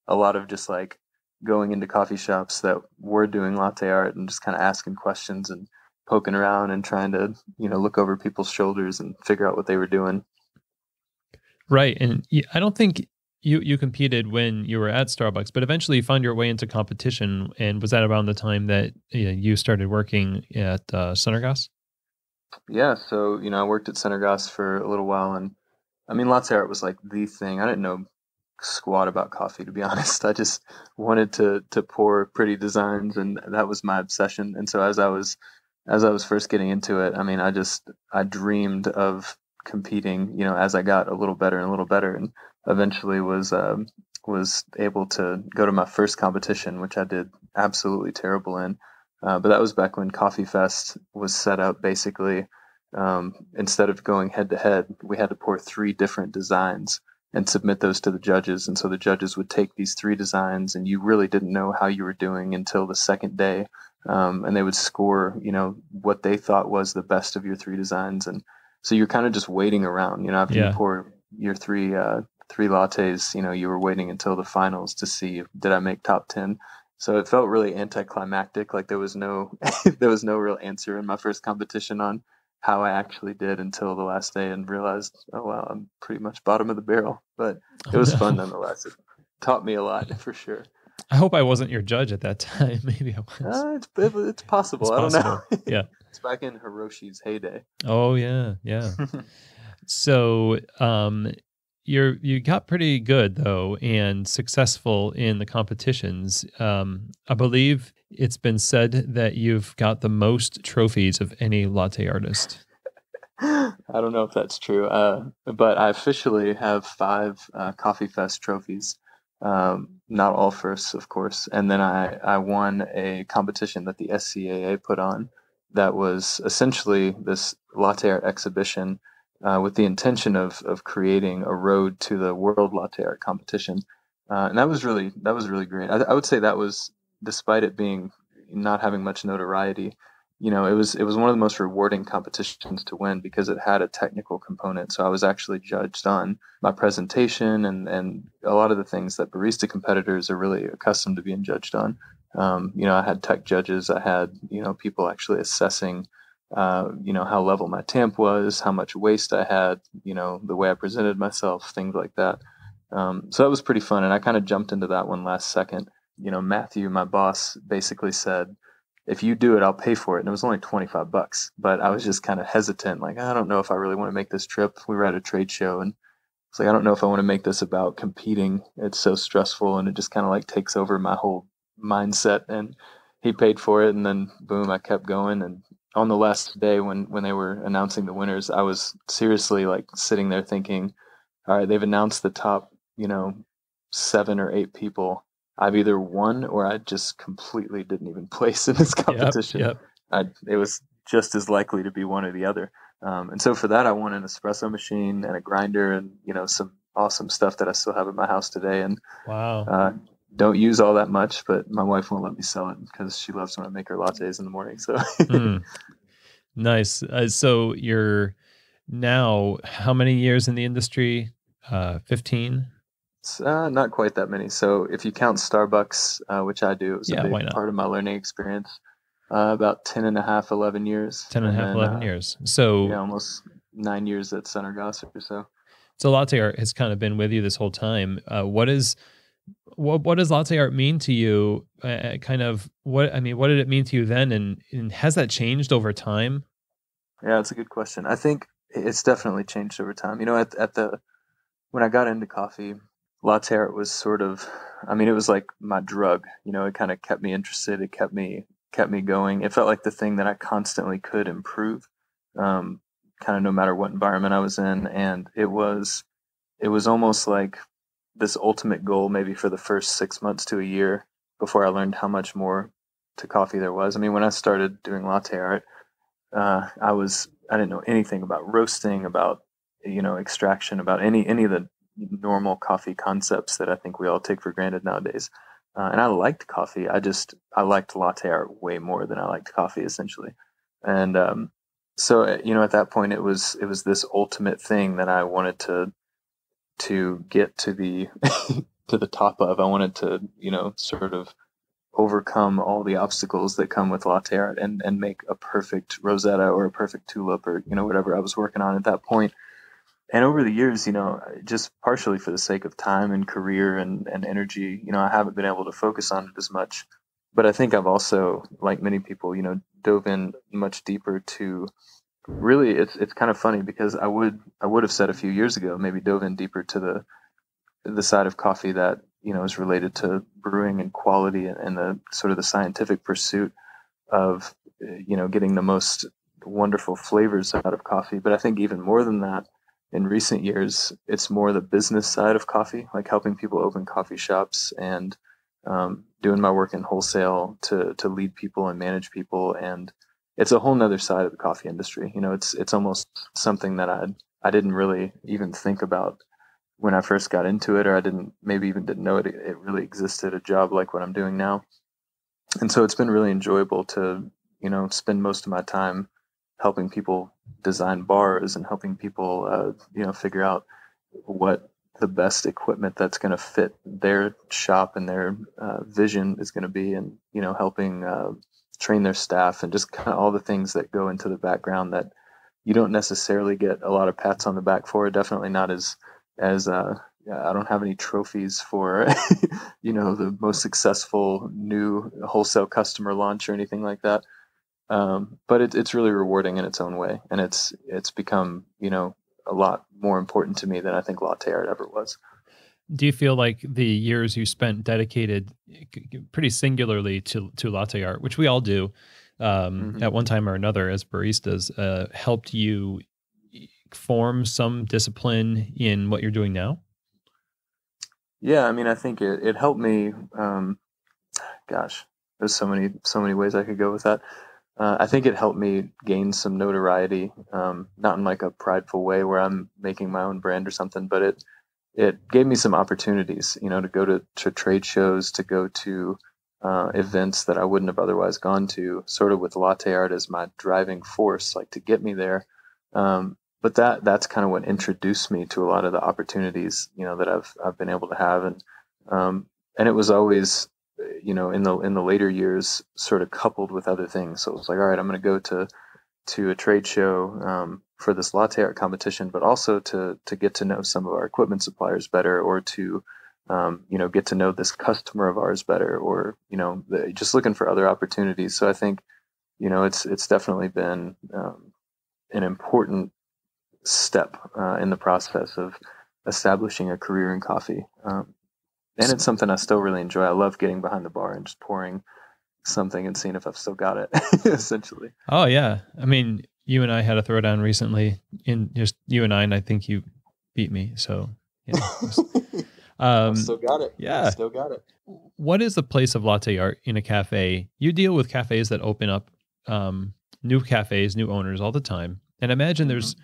lot of just like going into coffee shops that were doing latte art and just kind of asking questions and poking around and trying to look over people's shoulders and figure out what they were doing. Right. And I don't think you competed when you were at Starbucks, but eventually you found your way into competition. And was that around the time that you started working at Gauss? Yeah. So, I worked at Gauss for a little while, and I mean, latte art was like the thing. I didn't know squat about coffee, to be honest. I just wanted to pour pretty designs, and that was my obsession. And so as I was first getting into it, I mean, I dreamed of competing, as I got a little better and a little better, and eventually was able to go to my first competition, which I did absolutely terrible in. But that was back when Coffee Fest was set up. Basically, instead of going head to head, we had to pour 3 different designs and submit those to the judges. And so the judges would take these 3 designs, and you really didn't know how you were doing until the second day. And they would score, what they thought was the best of your 3 designs. And so you're kind of just waiting around, after you pour your three lattes, you were waiting until the finals to see did I make top 10. So it felt really anticlimactic. Like there was no real answer in my first competition on how I actually did until the last day, and realized, oh wow, I'm pretty much bottom of the barrel. But it was fun nonetheless. It taught me a lot for sure. I hope I wasn't your judge at that time. Maybe I was. It's possible. I don't know. Yeah. It's back in Hiroshi's heyday. Oh yeah. Yeah. So, you got pretty good though, and successful in the competitions. I believe it's been said that you've got the most trophies of any latte artist. I don't know if that's true, but I officially have 5 Coffee Fest trophies. Not all firsts, of course. And then I won a competition that the SCAA put on that was essentially this latte art exhibition with the intention of creating a road to the World Latte Art Competition. And that was really great. I would say that was, despite it being not having much notoriety, it was one of the most rewarding competitions to win because it had a technical component. So I was actually judged on my presentation and a lot of the things that barista competitors are really accustomed to being judged on. I had tech judges. I had, people actually assessing, how level my temp was, how much waste I had, the way I presented myself, things like that. So that was pretty fun. And I kind of jumped into that one last second. Matthew, my boss, basically said, if you do it, I'll pay for it. And it was only $25, but I was just kind of hesitant. Like, I don't know if I really want to make this trip. We were at a trade show, and it's like, I don't know if I want to make this about competing. It's so stressful, and it just kind of like takes over my whole mindset. And he paid for it. And then boom, I kept going. And on the last day when they were announcing the winners, I was seriously like sitting there thinking, all right, they've announced the top, 7 or 8 people. I've either won or I just completely didn't even place in this competition. Yep. It was just as likely to be one or the other. And so for that, I won an espresso machine and a grinder and, some awesome stuff that I still have in my house today. And wow. Don't use all that much, but my wife won't let me sell it because she loves when I make her lattes in the morning. So Nice. So you're now how many years in the industry? 15? Not quite that many. So if you count Starbucks, which I do, it was a big part of my learning experience, about 10 and a half, 11 years. 10 and a half, 11 years. So almost 9 years at Gauss or so. So latte art has kind of been with you this whole time. What does latte art mean to you? What did it mean to you then? And has that changed over time? Yeah, it's a good question. I think it's definitely changed over time. When I got into coffee, latte art was sort of, I mean, it was like my drug. It kind of kept me interested. It kept me going. It felt like the thing that I constantly could improve, kind of no matter what environment I was in. And it was almost like this ultimate goal, maybe for the first 6 months to a year before I learned how much more to coffee there was. I mean, when I started doing latte art, I didn't know anything about roasting, about extraction, about any of the normal coffee concepts that I think we all take for granted nowadays. And I liked coffee. I liked latte art way more than I liked coffee, essentially. And so at that point, it was this ultimate thing that I wanted to get to the to the top of. I wanted to sort of overcome all the obstacles that come with latte art and make a perfect rosetta or a perfect tulip or whatever I was working on at that point. And over the years, just partially for the sake of time and career and energy, I haven't been able to focus on it as much. But I think I've also, like many people, dove in much deeper to really, it's kind of funny because I would have said a few years ago, maybe dove in deeper to the side of coffee that is related to brewing and quality and the sort of the scientific pursuit of getting the most wonderful flavors out of coffee. But I think even more than that, in recent years, it's more the business side of coffee, like helping people open coffee shops and doing my work in wholesale to lead people and manage people. And it's a whole nother side of the coffee industry. It's almost something that I didn't really even think about when I first got into it, or I didn't know it really existed, a job like what I'm doing now. And so it's been really enjoyable to, spend most of my time helping people design bars and helping people, figure out what the best equipment that's going to fit their shop and their vision is going to be, and, helping train their staff and just kind of all the things that go into the background that you don't necessarily get a lot of pats on the back for. Definitely not as I don't have any trophies for, the most successful new wholesale customer launch or anything like that. But it's really rewarding in its own way. And it's become, a lot more important to me than I think latte art ever was. Do you feel like the years you spent dedicated pretty singularly to latte art, which we all do at one time or another as baristas, helped you form some discipline in what you're doing now? Yeah, I mean, I think it helped me. Gosh, there's so many ways I could go with that. I think it helped me gain some notoriety, not in like a prideful way where I'm making my own brand or something, but it gave me some opportunities, to go to trade shows, to go to events that I wouldn't have otherwise gone to, sort of with latte art as my driving force, like to get me there. But that's kind of what introduced me to a lot of the opportunities, that I've been able to have. And it was always, in the later years, sort of coupled with other things. So it was like, all right, I'm going to go to a trade show for this latte art competition, but also to get to know some of our equipment suppliers better, or to get to know this customer of ours better, or just looking for other opportunities. So I think it's definitely been an important step in the process of establishing a career in coffee. And it's something I still really enjoy. I love getting behind the bar and just pouring something and seeing if I've still got it, essentially. Oh, yeah. I mean, you and I had a throwdown recently, in just you and I think you beat me. So, yeah. I still got it. Yeah. I still got it. What is the place of latte art in a cafe? You deal with cafes that open up, new cafes, new owners all the time. And imagine there's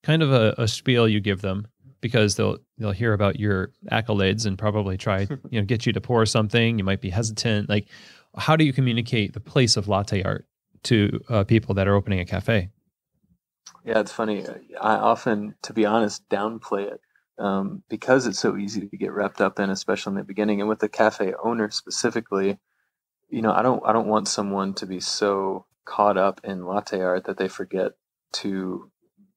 kind of a spiel you give them, because they'll hear about your accolades and probably try, get you to pour something. You might be hesitant. Like, how do you communicate the place of latte art to people that are opening a cafe? Yeah, it's funny. I often, to be honest, downplay it because it's so easy to get wrapped up in, especially in the beginning. And with the cafe owner specifically, I don't want someone to be so caught up in latte art that they forget to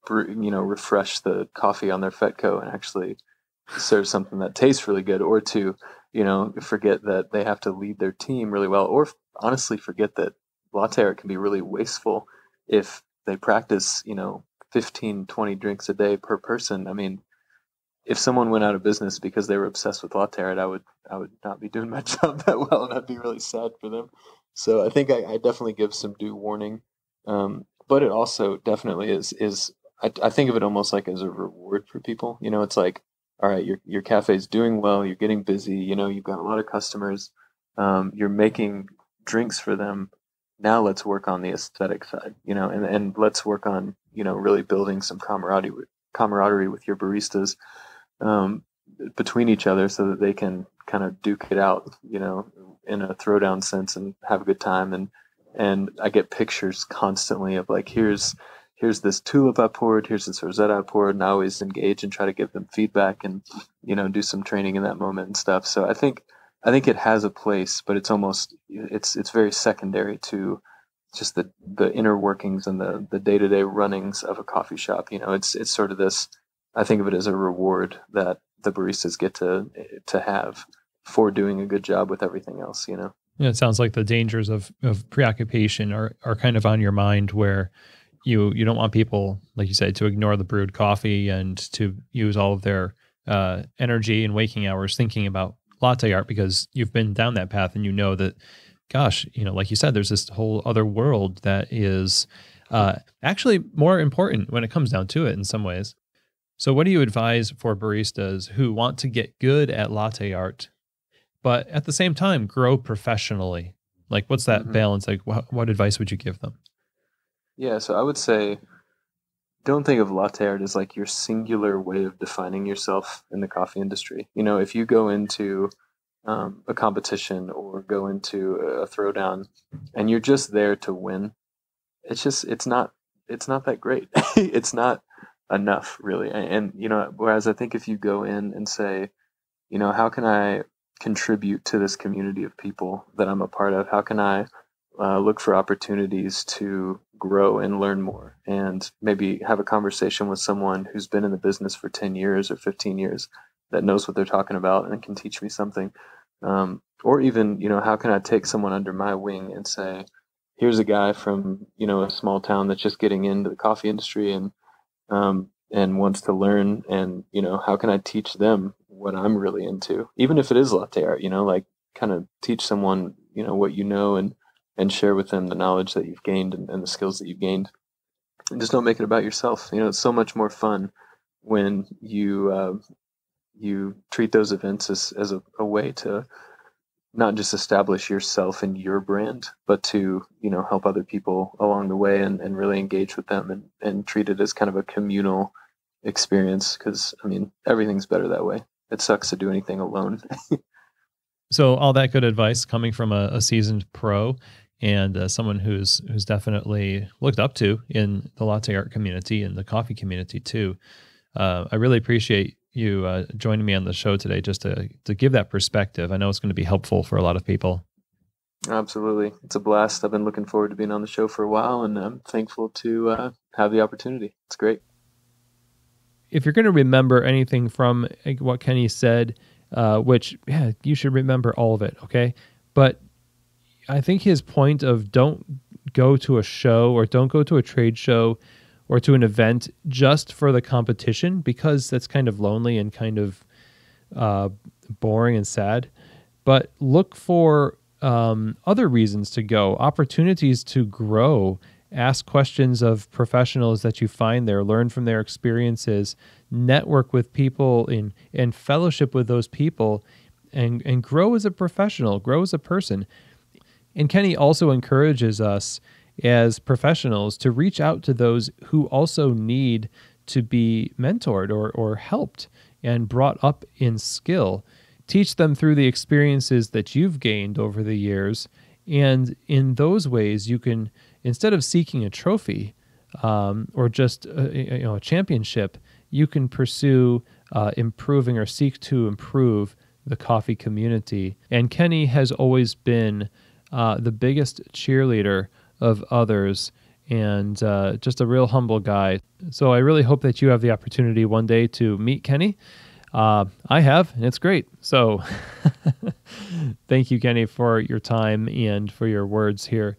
refresh the coffee on their Fetco and actually serve something that tastes really good, or to, forget that they have to lead their team really well, or honestly forget that latte art can be really wasteful if they practice, 15, 20 drinks a day per person. I mean, if someone went out of business because they were obsessed with latte art, I would not be doing my job that well, and I'd be really sad for them. So I think I definitely give some due warning, but it also definitely is. I think of it almost like as a reward for people. It's like, all right, your cafe's doing well, you're getting busy, you've got a lot of customers, you're making drinks for them. Now let's work on the aesthetic side, and let's work on, really building some camaraderie with your baristas, between each other, so that they can kind of duke it out, in a throwdown sense, and have a good time. And I get pictures constantly of like, here's this tulip I poured, here's this rosetta I poured, and I always engage and try to give them feedback and, do some training in that moment and stuff. So I think it has a place, but it's almost, it's very secondary to just the inner workings and the day-to-day runnings of a coffee shop. It's sort of this, I think of it as a reward that the baristas get to have for doing a good job with everything else, Yeah, it sounds like the dangers of preoccupation are kind of on your mind, where you don't want people, like you said, to ignore the brewed coffee and to use all of their energy and waking hours thinking about latte art, because you've been down that path and you know that, gosh, like you said, there's this whole other world that is actually more important when it comes down to it in some ways. So what do you advise for baristas who want to get good at latte art, but at the same time grow professionally? Like, what's that balance? Like, what advice would you give them? Yeah, so I would say, don't think of latte art as like your singular way of defining yourself in the coffee industry. If you go into a competition or go into a throwdown and you're just there to win, it's not that great. It's not enough, really. And whereas I think if you go in and say, how can I contribute to this community of people that I'm a part of? How can I look for opportunities to grow and learn more, and maybe have a conversation with someone who's been in the business for 10 years or 15 years that knows what they're talking about and can teach me something. Or even, how can I take someone under my wing and say, here's a guy from, a small town that's just getting into the coffee industry and wants to learn, and, how can I teach them what I'm really into, even if it is latte art, like kind of teach someone, what and share with them the knowledge that you've gained and the skills that you've gained. And just don't make it about yourself. It's so much more fun when you treat those events as a way to not just establish yourself and your brand, but to, help other people along the way and really engage with them and treat it as kind of a communal experience. Because, everything's better that way. It sucks to do anything alone. So all that good advice coming from a seasoned pro and someone who's definitely looked up to in the latte art community and the coffee community too. I really appreciate you joining me on the show today, just to give that perspective. I know it's going to be helpful for a lot of people. Absolutely. It's a blast. I've been looking forward to being on the show for a while, and I'm thankful to have the opportunity. It's great. If you're going to remember anything from what Kenny said, which, you should remember all of it, okay? But I think his point of don't go to a show or don't go to a trade show or to an event just for the competition, because that's kind of lonely and kind of boring and sad. But look for other reasons to go, opportunities to grow, ask questions of professionals that you find there, learn from their experiences, network with people and fellowship with those people, and grow as a professional, grow as a person. And Kenny also encourages us as professionals to reach out to those who also need to be mentored or helped and brought up in skill. Teach them through the experiences that you've gained over the years. And in those ways, you can, instead of seeking a trophy or just a championship, you can pursue improving or seek to improve the coffee community. And Kenny has always been the biggest cheerleader of others and just a real humble guy. So I really hope that you have the opportunity one day to meet Kenny. I have, and it's great. So thank you, Kenny, for your time and for your words here.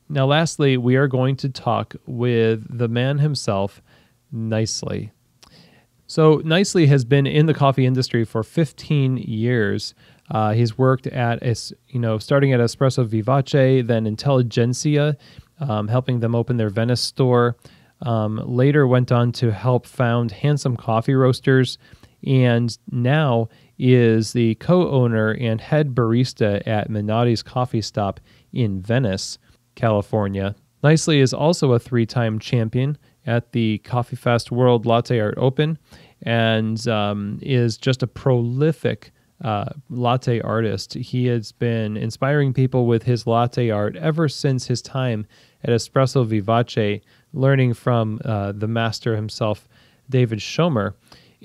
Now, lastly, we are going to talk with the man himself, Nicely. So Nicely has been in the coffee industry for 15 years. He's worked at, starting at Espresso Vivace, then Intelligentsia, helping them open their Venice store. Later went on to help found Handsome Coffee Roasters, and now is the co-owner and head barista at Minotti's Coffee Stop in Venice, California. Nicely is also a 3-time champion at the Coffee Fest World Latte Art Open, and is just a prolific latte artist. He has been inspiring people with his latte art ever since his time at Espresso Vivace, learning from the master himself, David Schomer.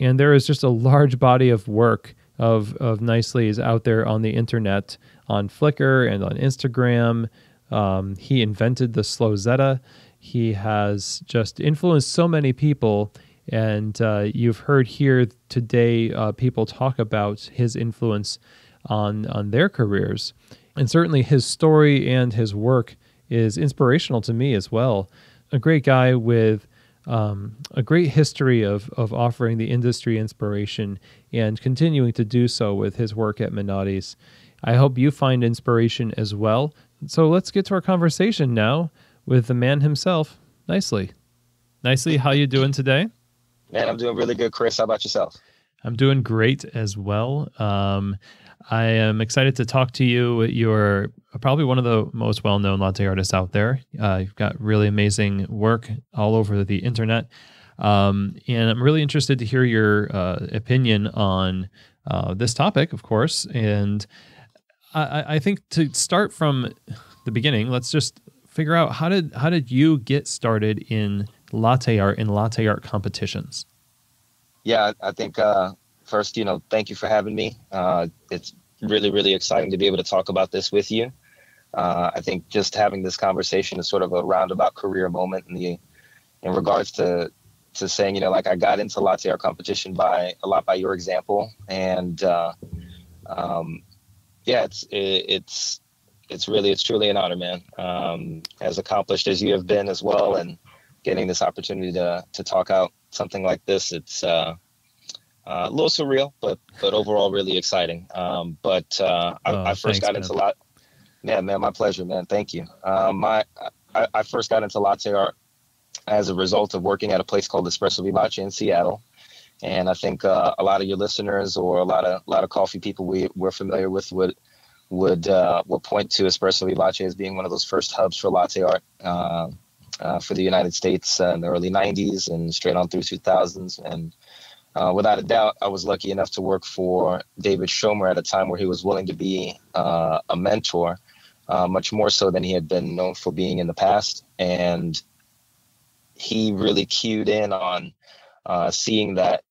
And there is just a large body of work of Nicely's out there on the internet, on Flickr and on Instagram. He invented the Slowzetta. He has just influenced so many people, and you've heard here today people talk about his influence on their careers. And certainly his story and his work is inspirational to me as well. A great guy with a great history of offering the industry inspiration and continuing to do so with his work at Minotti's. I hope you find inspiration as well. So let's get to our conversation now with the man himself, Nicely. Nicely, how you doing today? Man, I'm doing really good, Chris. How about yourself? I'm doing great as well. I am excited to talk to you. You're probably one of the most well-known latte artists out there. You've got really amazing work all over the internet. And I'm really interested to hear your opinion on this topic, of course. And I think to start from the beginning, let's just figure out how did you get started in latte art and latte art competitions? Yeah, I think first, thank you for having me. It's really, really exciting to be able to talk about this with you. I think just having this conversation is sort of a roundabout career moment in regards to saying, I got into latte art competition by your example. And it's truly an honor, man. As accomplished as you have been as well, and getting this opportunity to talk out something like this, it's a little surreal, but overall really exciting. I first got into latte. Yeah, man, my pleasure, man. Thank you. I first got into latte art as a result of working at a place called Espresso Vivace in Seattle. And I think a lot of your listeners or a lot of coffee people we're familiar with would point to Espresso Vivace as being one of those first hubs for latte art for the United States in the early 90s and straight on through 2000s. And without a doubt, I was lucky enough to work for David Schomer at a time where he was willing to be a mentor, much more so than he had been known for being in the past. And he really cued in on seeing that,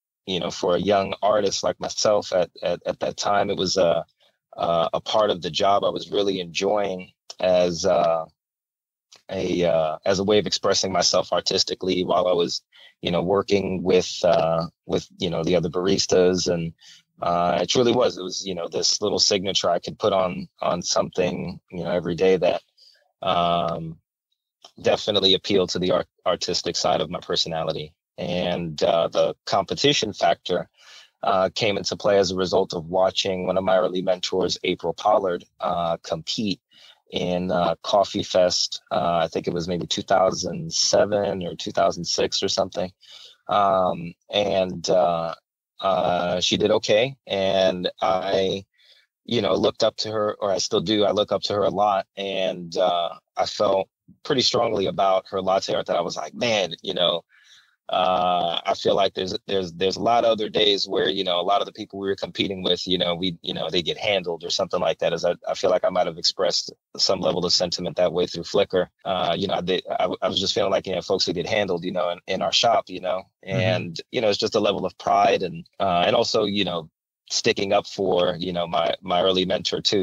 for a young artist like myself at that time, it was a part of the job I was really enjoying as a way of expressing myself artistically while I was, working with the other baristas. And it truly was. It was, this little signature I could put on something, every day that definitely appealed to the artistic side of my personality. And the competition factor came into play as a result of watching one of my early mentors, April Pollard, compete in Coffee Fest. I think it was maybe 2007 or 2006 or something. She did okay. And I, looked up to her, or I still do. I look up to her a lot. And I felt pretty strongly about her latte art that I was like, man, I feel like there's a lot of other days where, a lot of the people we were competing with, they get handled or something like that. As I feel like I might have expressed some level of sentiment that way through Flickr. I was just feeling like, folks who get handled, in our shop, and, it's just a level of pride and also, sticking up for, my early mentor too,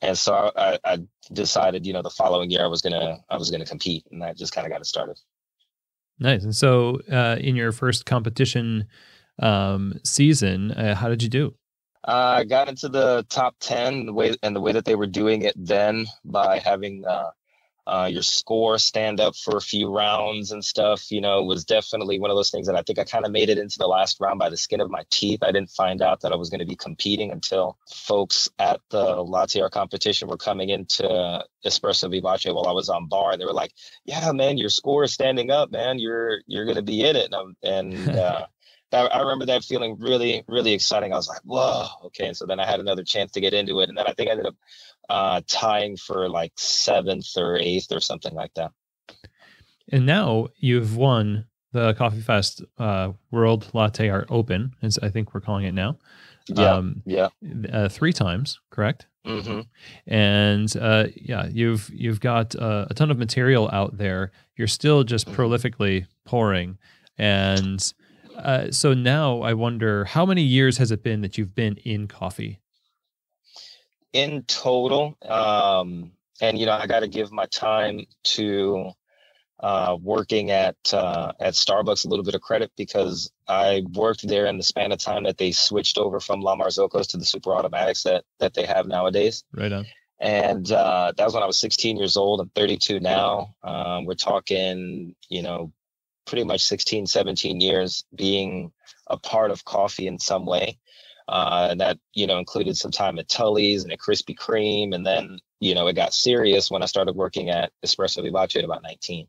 And so I decided, the following year I was gonna compete, and I just kind of got it started. Nice. And so in your first competition season, how did you do? I got into the top 10, the way that they were doing it then by having your score stand up for a few rounds and stuff, was definitely one of those things that I think I kind of made it into the last round by the skin of my teeth. I didn't find out that I was going to be competing until folks at the Latte Art competition were coming into Espresso Vivace while I was on bar. And they were like, yeah, man, your score is standing up, man. You're going to be in it. I remember that feeling really, really exciting. I was like, whoa, okay. And so then I had another chance to get into it. And then I think I ended up tying for like 7th or 8th or something like that. And now you've won the Coffee Fest World Latte Art Open, as I think we're calling it now. Yeah. 3 times, correct? Mm-hmm. And you've got a ton of material out there. You're still just prolifically pouring. And so now I wonder, how many years has it been that you've been in coffee? In total, and I got to give my time to working at Starbucks a little bit of credit, because I worked there in the span of time that they switched over from La Marzocco's to the super automatics that they have nowadays. Right on. And that was when I was 16 years old. I'm 32 now. We're talking, pretty much 16, 17 years being a part of coffee in some way. And that, included some time at Tully's and at Krispy Kreme. And then, it got serious when I started working at Espresso Vivace at about 19.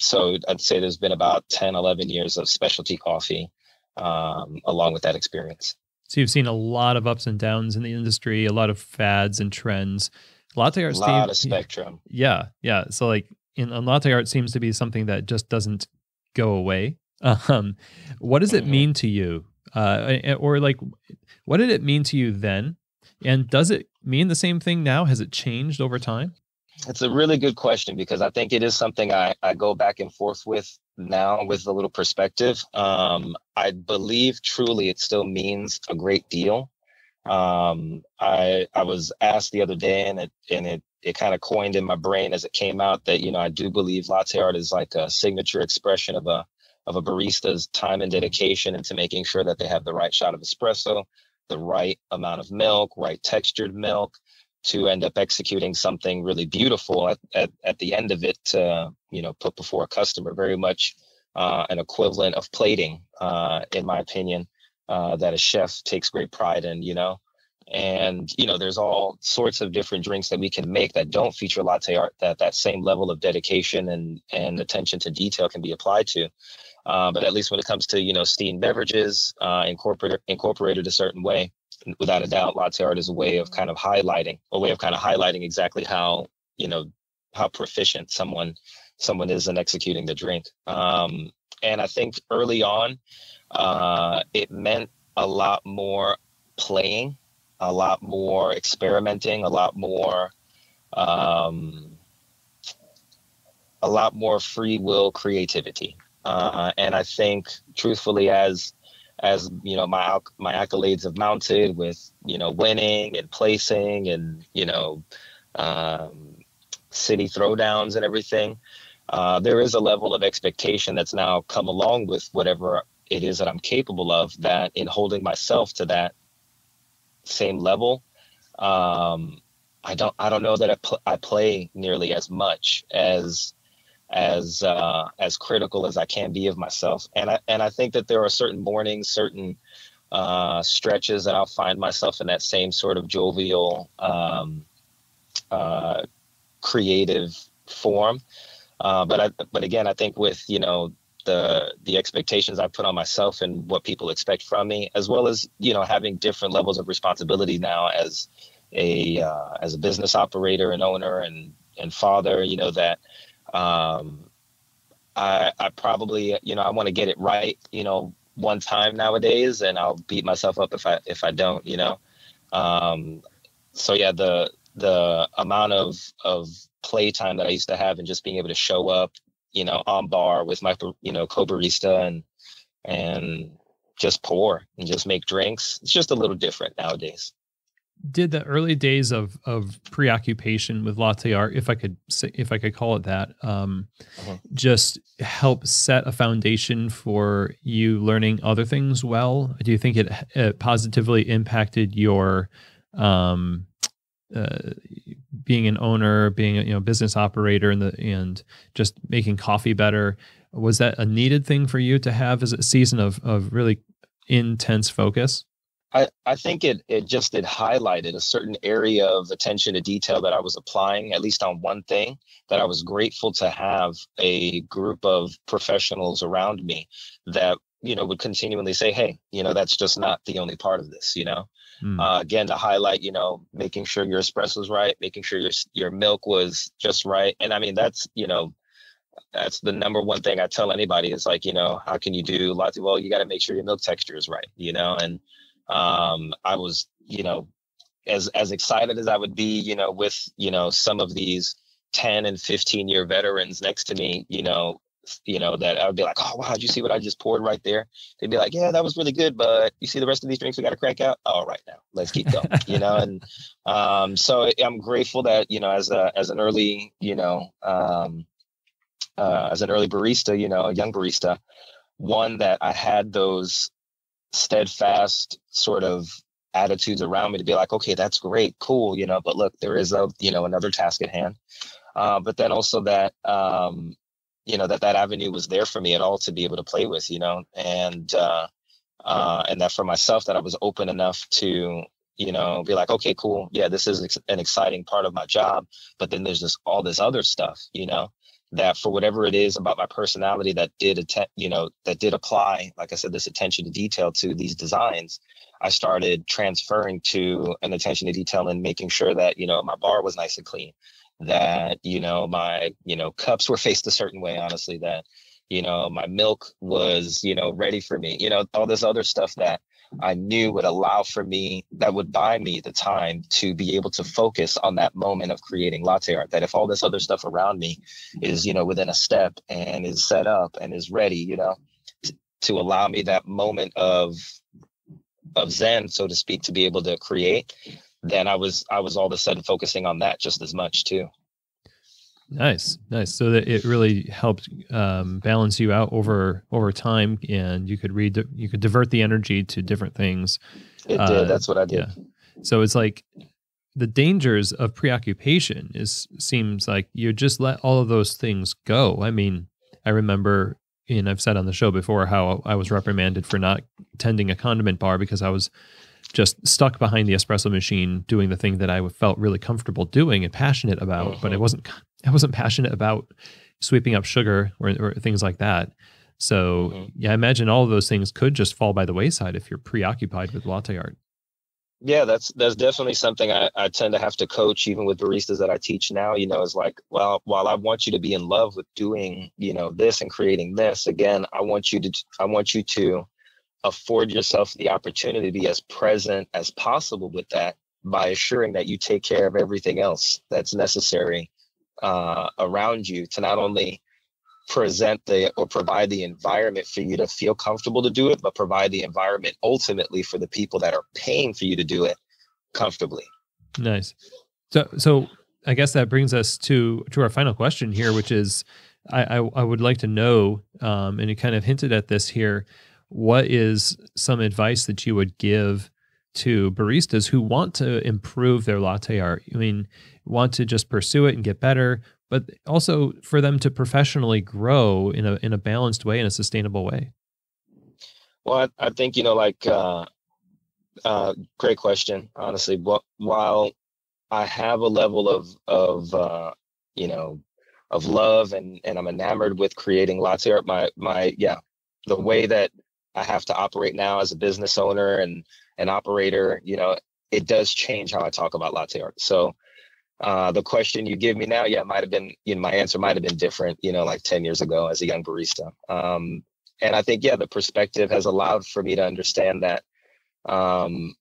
So I'd say there's been about 10, 11 years of specialty coffee along with that experience. So you've seen a lot of ups and downs in the industry, a lot of fads and trends. Latte art, a lot of spectrum. Yeah. So like in latte art seems to be something that just doesn't go away. What does it mean to you? Or like, what did it mean to you then? And does it mean the same thing now? Has it changed over time? It's a really good question, because I think it is something I go back and forth with now with a little perspective. I believe truly it still means a great deal. I was asked the other day, and it kind of coined in my brain as it came out that, I do believe latte art is like a signature expression of a barista's time and dedication into making sure that they have the right shot of espresso, the right amount of milk, right textured milk, to end up executing something really beautiful at the end of it to, put before a customer. Very much an equivalent of plating, in my opinion, that a chef takes great pride in, And, there's all sorts of different drinks that we can make that don't feature latte art, that same level of dedication and attention to detail can be applied to. But at least when it comes to, steamed beverages, incorporated a certain way, without a doubt, latte art is a way of kind of highlighting exactly how proficient someone is in executing the drink. And I think early on, it meant a lot more playing, a lot more experimenting, a lot more free will creativity. And I think, truthfully, as my accolades have mounted with, winning and placing and, city throwdowns and everything, there is a level of expectation that's now come along with whatever it is that I'm capable of, that in holding myself to that same level, I don't know that I play nearly as much as critical as I can be of myself. And I think that there are certain mornings, certain stretches that I'll find myself in that same sort of jovial, creative form. But again, I think with, the expectations I put on myself and what people expect from me, as well as, having different levels of responsibility now as a business operator and owner and father, that I probably, I want to get it right, one time nowadays, and I'll beat myself up if I don't, So yeah, the amount of playtime that I used to have and just being able to show up, on bar with my, co-barista and just pour and just make drinks. It's just a little different nowadays. Did the early days of preoccupation with latte art, if I could call it that, just help set a foundation for you learning other things well? Do you think it positively impacted your being an owner, being a business operator, and just making coffee better. Was that a needed thing for you to have as a season of really intense focus? I think it highlighted a certain area of attention to detail that I was applying, at least on one thing, that I was grateful to have a group of professionals around me that, would continually say, hey, that's just not the only part of this, again, to highlight, making sure your espresso was right, making sure your milk was just right. And I mean, that's the number one thing I tell anybody is like, how can you do latte? Well, you got to make sure your milk texture is right, and I was, as excited as I would be, with, some of these 10 and 15-year veterans next to me, that I would be like, oh, wow, did you see what I just poured right there? They'd be like, yeah, that was really good, but you see the rest of these drinks we got to crank out? All right, now let's keep going, and so I'm grateful that, as an early, as an early barista, a young barista, one, that I had those steadfast sort of attitudes around me to be like, okay, that's great, cool, but look, there is another task at hand. But then also that, that avenue was there for me at all to be able to play with, and that for myself, that I was open enough to, be like, okay, cool. Yeah, this is an exciting part of my job. But then there's all this other stuff, that for whatever it is about my personality that did apply, like I said, this attention to detail to these designs, I started transferring to an attention to detail and making sure that, my bar was nice and clean, that, my, cups were faced a certain way, honestly, that, my milk was, ready for me, all this other stuff that I knew would allow for me, that would buy me the time to be able to focus on that moment of creating latte art. That if all this other stuff around me is, within a step and is set up and is ready, to allow me that moment of Zen, so to speak, to be able to create, then I was all of a sudden focusing on that just as much too. Nice. So that it really helped balance you out over time, and you could divert the energy to different things. It did. That's what I did. Yeah. So it's like the dangers of preoccupation seems like you just let all of those things go. I mean, I remember, and I've said on the show before how I was reprimanded for not tending a condiment bar because I was just stuck behind the espresso machine doing the thing that I felt really comfortable doing and passionate about, but I wasn't passionate about sweeping up sugar or things like that. So yeah, I imagine all of those things could just fall by the wayside if you're preoccupied with latte art. Yeah, that's definitely something I tend to have to coach, even with baristas that I teach now, is like, well, while I want you to be in love with doing, this and creating this, again, I want you to afford yourself the opportunity to be as present as possible with that by assuring that you take care of everything else that's necessary around you to not only present or provide the environment for you to feel comfortable to do it, but provide the environment ultimately for the people that are paying for you to do it comfortably. Nice. So I guess that brings us to our final question here, which is I would like to know, and you kind of hinted at this here, what is some advice that you would give to baristas who want to improve their latte art? I mean, want to just pursue it and get better, but also for them to professionally grow in a balanced way, in a sustainable way? Well, I think, great question, honestly. But while I have a level of love and I'm enamored with creating latte art, the way that I have to operate now as a business owner and an operator, it does change how I talk about latte art. So the question you give me now, it might have been, my answer might have been different, like 10 years ago as a young barista. And I think, the perspective has allowed for me to understand that, when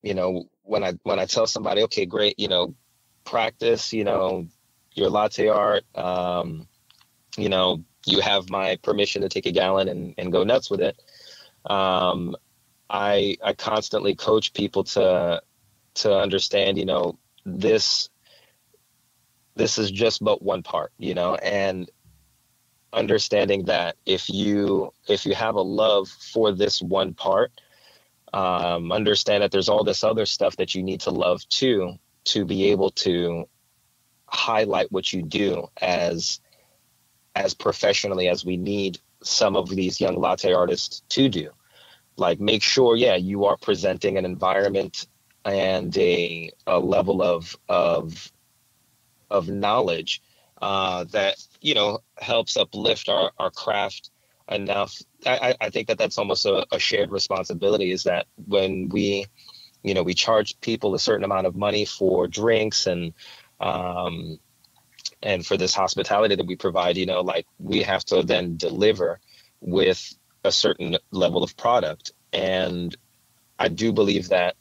I tell somebody, okay, great, practice, your latte art, you have my permission to take a gallon and go nuts with it. I constantly coach people to understand, this is just but one part, and understanding that if you have a love for this one part, understand that there's all this other stuff that you need to love too, to be able to highlight what you do as professionally as we need some of these young latte artists to do. Like, make sure, yeah, you are presenting an environment and a level of knowledge that, you know, helps uplift our craft enough. I think that that's almost a shared responsibility, is that when we, you know, we charge people a certain amount of money for drinks and for this hospitality that we provide, you know, like, we have to then deliver with a certain level of product. And I do believe that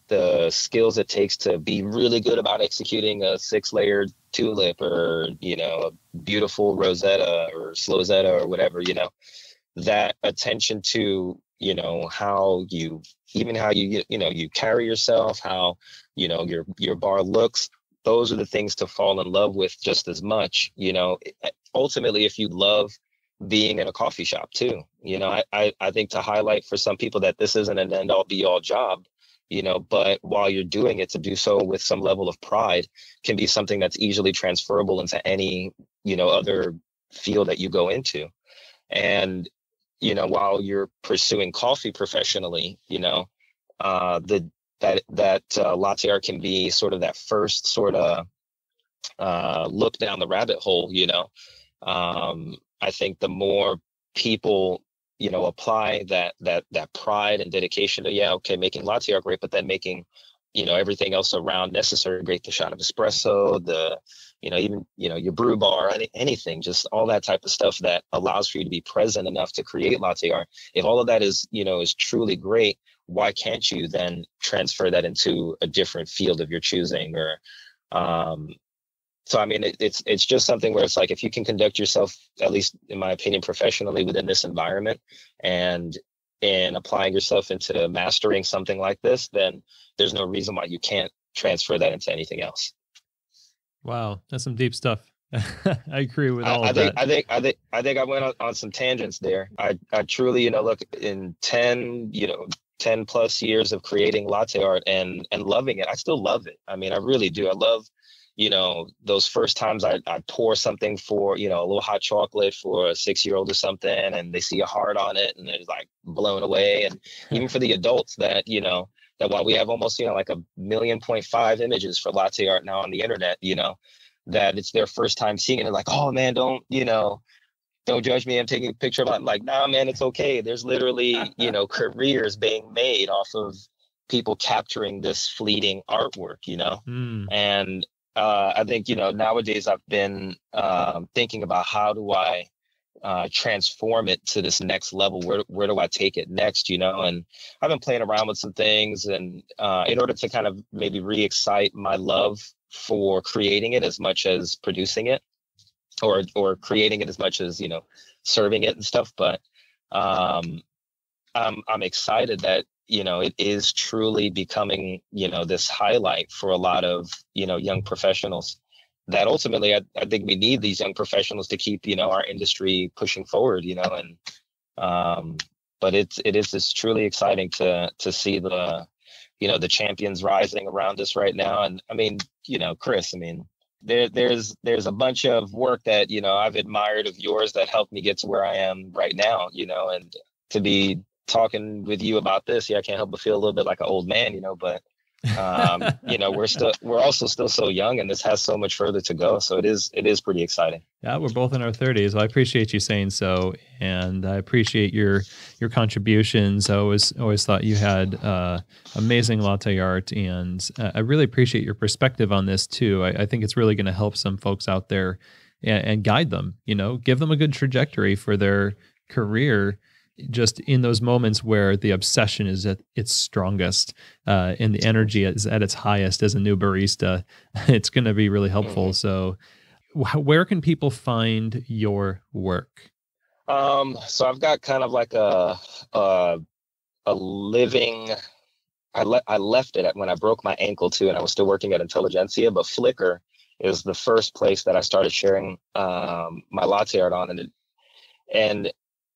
the skills it takes to be really good about executing a 6-layered tulip, or, you know, a beautiful rosetta or slozetta or whatever, you know, that attention to, you know, how you carry yourself, how, you know, your bar looks. Those are the things to fall in love with just as much, you know, ultimately, if you love being in a coffee shop too, you know, I think to highlight for some people that this isn't an end all be all job, you know, but while you're doing it, to do so with some level of pride can be something that's easily transferable into any, you know, other field that you go into. And, you know, while you're pursuing coffee professionally, you know, that latte art can be sort of that first sort of look down the rabbit hole, you know. I think the more people, you know, apply that pride and dedication to, yeah, okay, making latte art great, but then making, you know, everything else around necessary great, the shot of espresso, the, you know, even, you know, your brew bar, anything, just all that type of stuff that allows for you to be present enough to create latte art. If all of that is, you know, is truly great, why can't you then transfer that into a different field of your choosing? Or so, I mean, it's just something where it's like, if you can conduct yourself, at least in my opinion, professionally within this environment, and applying yourself into mastering something like this, then there's no reason why you can't transfer that into anything else. Wow, that's some deep stuff. I agree with all of that. I think I went on some tangents there. I truly, you know, look, in 10 plus years of creating latte art and loving it, I still love it. I mean, I really do. I love, you know, those first times I pour something for, you know, a little hot chocolate for a 6-year-old or something, and they see a heart on it and they're like blown away. And even for the adults that, you know, that while we have almost, you know, like 1.5 million images for latte art now on the internet, you know, that it's their first time seeing it. They're like, oh man, don't judge me. I'm taking a picture of it. I'm like, nah, man, it's okay. There's literally, you know, careers being made off of people capturing this fleeting artwork, you know. And I think, you know, nowadays I've been thinking about, how do I transform it to this next level? Where do I take it next, you know? And I've been playing around with some things, and in order to kind of maybe re-excite my love for creating it as much as producing it, or creating it as much as, you know, serving it and stuff. But I'm excited that, you know, it is truly becoming, you know, this highlight for a lot of, you know, young professionals, that ultimately I think we need these young professionals to keep, you know, our industry pushing forward, you know. And but it is just truly exciting to see the, you know, the champions rising around us right now. And I mean, you know, Chris, I mean, there's a bunch of work that, you know, I've admired of yours that helped me get to where I am right now, you know. And to be talking with you about this, yeah, I can't help but feel a little bit like an old man, you know. But you know, we're also still so young, and this has so much further to go. So it is pretty exciting. Yeah, we're both in our 30s. Well, I appreciate you saying so, and I appreciate your contributions. I always thought you had amazing latte art, and I really appreciate your perspective on this too. I think it's really going to help some folks out there and guide them. You know, give them a good trajectory for their career, just in those moments where the obsession is at its strongest and the energy is at its highest as a new barista. It's going to be really helpful. So where can people find your work? So I've got kind of like a living, I left it when I broke my ankle too, and I was still working at Intelligentsia, but Flickr is the first place that I started sharing my latte art on. And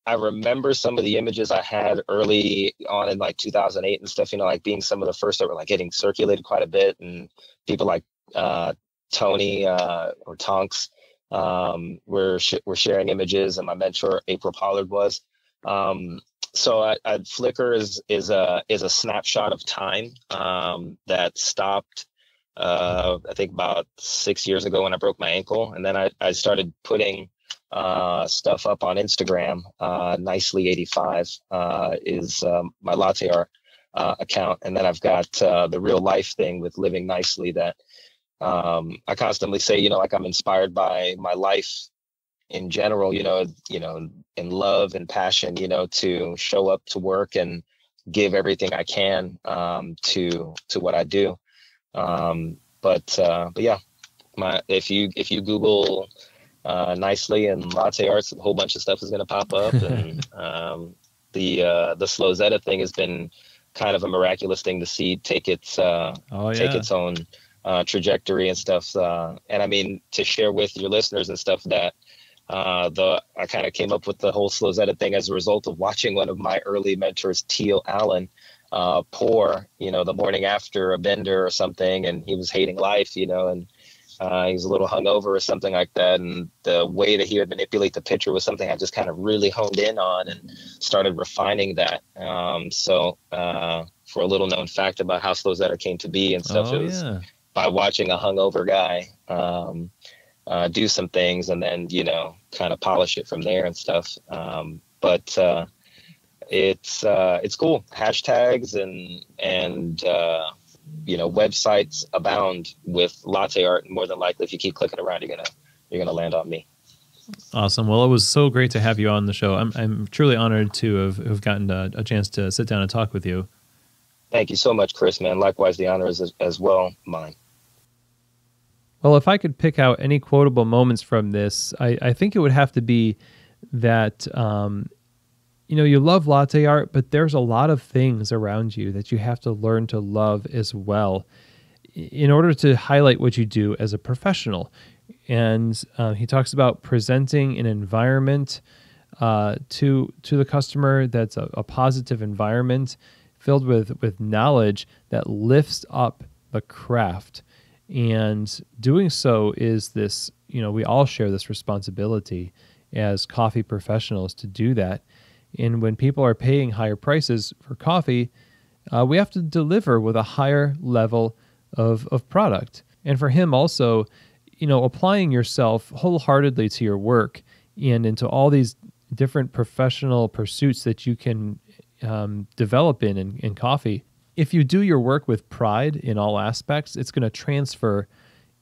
I remember some of the images I had early on in like 2008 and stuff, you know, like being some of the first that were like getting circulated quite a bit, and people like Tony or Tonks were sharing images, and my mentor April Pollard was. So Flickr is a snapshot of time that stopped. I think about 6 years ago when I broke my ankle, and then I started putting stuff up on Instagram. Nicely85 is my Latte Art account, and then I've got the real life thing with Living Nicely that I constantly say, like I'm inspired by my life in general, in love and passion, to show up to work and give everything I can to what I do. But yeah, if you Google Nicely and Latte Arts, a whole bunch of stuff is going to pop up. And the Slowzetta thing has been kind of a miraculous thing to see take its own trajectory and stuff. And I mean, to share with your listeners and stuff that I kind of came up with the whole Slowzetta thing as a result of watching one of my early mentors, Teal Allen, pour, the morning after a bender or something, and he was hating life, and he was a little hungover or something like that. And the way that he would manipulate the pitcher was something I just kind of really honed in on and started refining that. So for a little known fact about how Slowzetta came to be and stuff, it was by watching a hungover guy do some things and then, kind of polish it from there and stuff. But it's cool. Hashtags and websites abound with latte art. And more than likely, if you keep clicking around, you're gonna land on me. Awesome. Well, it was so great to have you on the show. I'm truly honored to have gotten a chance to sit down and talk with you. Thank you so much, Chris, man. Likewise, the honor is as well mine. Well, if I could pick out any quotable moments from this, I think it would have to be that, you love latte art, but there's a lot of things around you that you have to learn to love as well in order to highlight what you do as a professional. And he talks about presenting an environment to the customer that's a positive environment filled with knowledge that lifts up the craft. And doing so is this, we all share this responsibility as coffee professionals to do that. And when people are paying higher prices for coffee, we have to deliver with a higher level of product. And for him also, applying yourself wholeheartedly to your work and into all these different professional pursuits that you can develop in coffee. If you do your work with pride in all aspects, it's going to transfer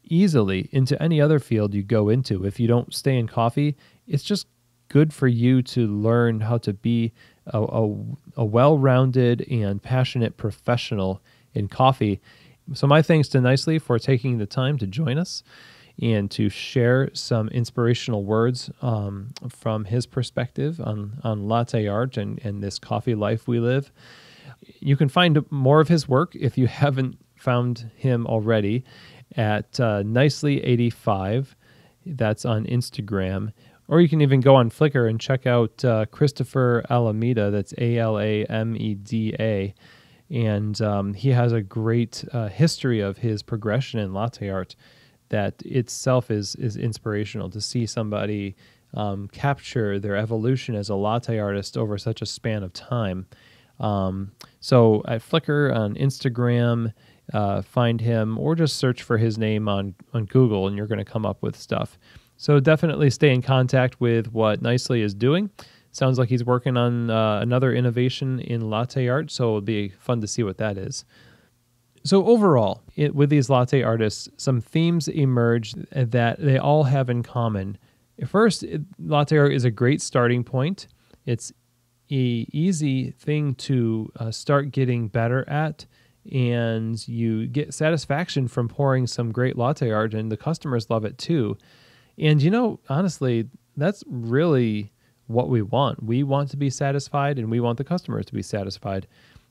easily into any other field you go into. If you don't stay in coffee, it's just good for you to learn how to be a well-rounded and passionate professional in coffee. So my thanks to Nicely for taking the time to join us and to share some inspirational words from his perspective on latte art and this coffee life we live. You can find more of his work if you haven't found him already at Nicely85. That's on Instagram. Or you can even go on Flickr and check out Christopher Alameda. That's Alameda. And he has a great history of his progression in latte art that itself is inspirational to see somebody capture their evolution as a latte artist over such a span of time. So at Flickr, on Instagram, find him, or just search for his name on Google, and you're going to come up with stuff. So definitely stay in contact with what Nicely is doing. Sounds like he's working on another innovation in latte art, so it'll be fun to see what that is. So overall, with these latte artists, some themes emerge that they all have in common. First, latte art is a great starting point. It's an easy thing to start getting better at, and you get satisfaction from pouring some great latte art, and the customers love it too. And honestly, that's really what we want. We want to be satisfied, and we want the customers to be satisfied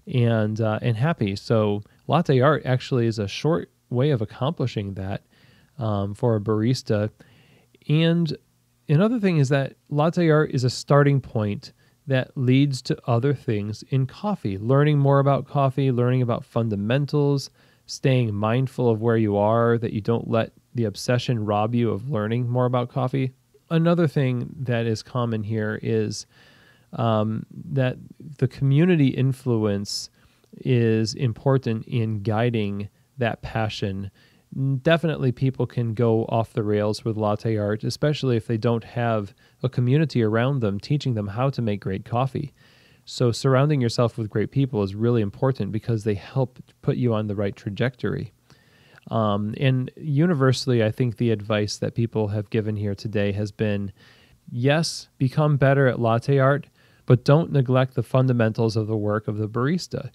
and happy. So latte art actually is a short way of accomplishing that for a barista. And another thing is that latte art is a starting point that leads to other things in coffee. Learning more about coffee, learning about fundamentals, staying mindful of where you are, that you don't let the obsession rob you of learning more about coffee. Another thing that is common here is that the community influence is important in guiding that passion. Definitely people can go off the rails with latte art, especially if they don't have a community around them teaching them how to make great coffee. So surrounding yourself with great people is really important because they help put you on the right trajectory. And universally, I think the advice that people have given here today has been, yes, become better at latte art, but don't neglect the fundamentals of the work of the barista.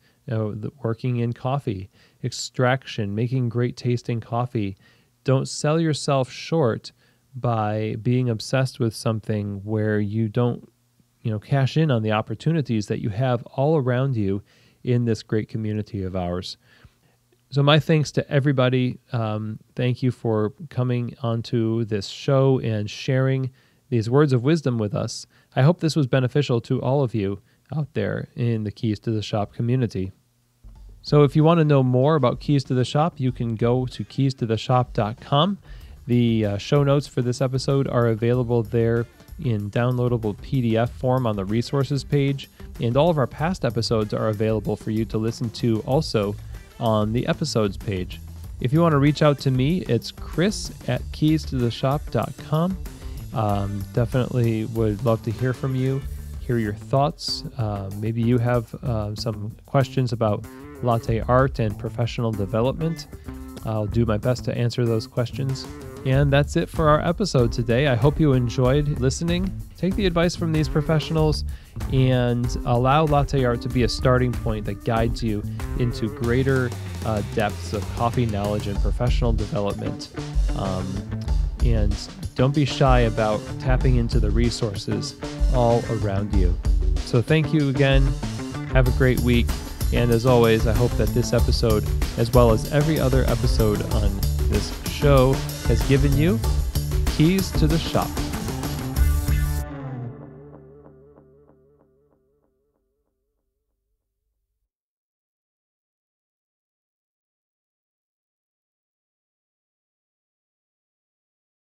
Working in coffee, extraction, making great tasting coffee. Don't sell yourself short by being obsessed with something where you don't, cash in on the opportunities that you have all around you in this great community of ours. So my thanks to everybody. Thank you for coming onto this show and sharing these words of wisdom with us. I hope this was beneficial to all of you out there in the Keys to the Shop community. So if you want to know more about Keys to the Shop, you can go to keystotheshop.com. The show notes for this episode are available there in downloadable PDF form on the resources page, and all of our past episodes are available for you to listen to also on the episodes page. If you want to reach out to me, it's chris@keystotheshop.com. Definitely would love to hear from you, hear your thoughts. Maybe you have some questions about latte art and professional development. I'll do my best to answer those questions. And that's it for our episode today. I hope you enjoyed listening. Take the advice from these professionals and allow latte art to be a starting point that guides you into greater depths of coffee knowledge and professional development. And don't be shy about tapping into the resources all around you. So thank you again. Have a great week. And as always, I hope that this episode, as well as every other episode on this show, has given you keys to the shop.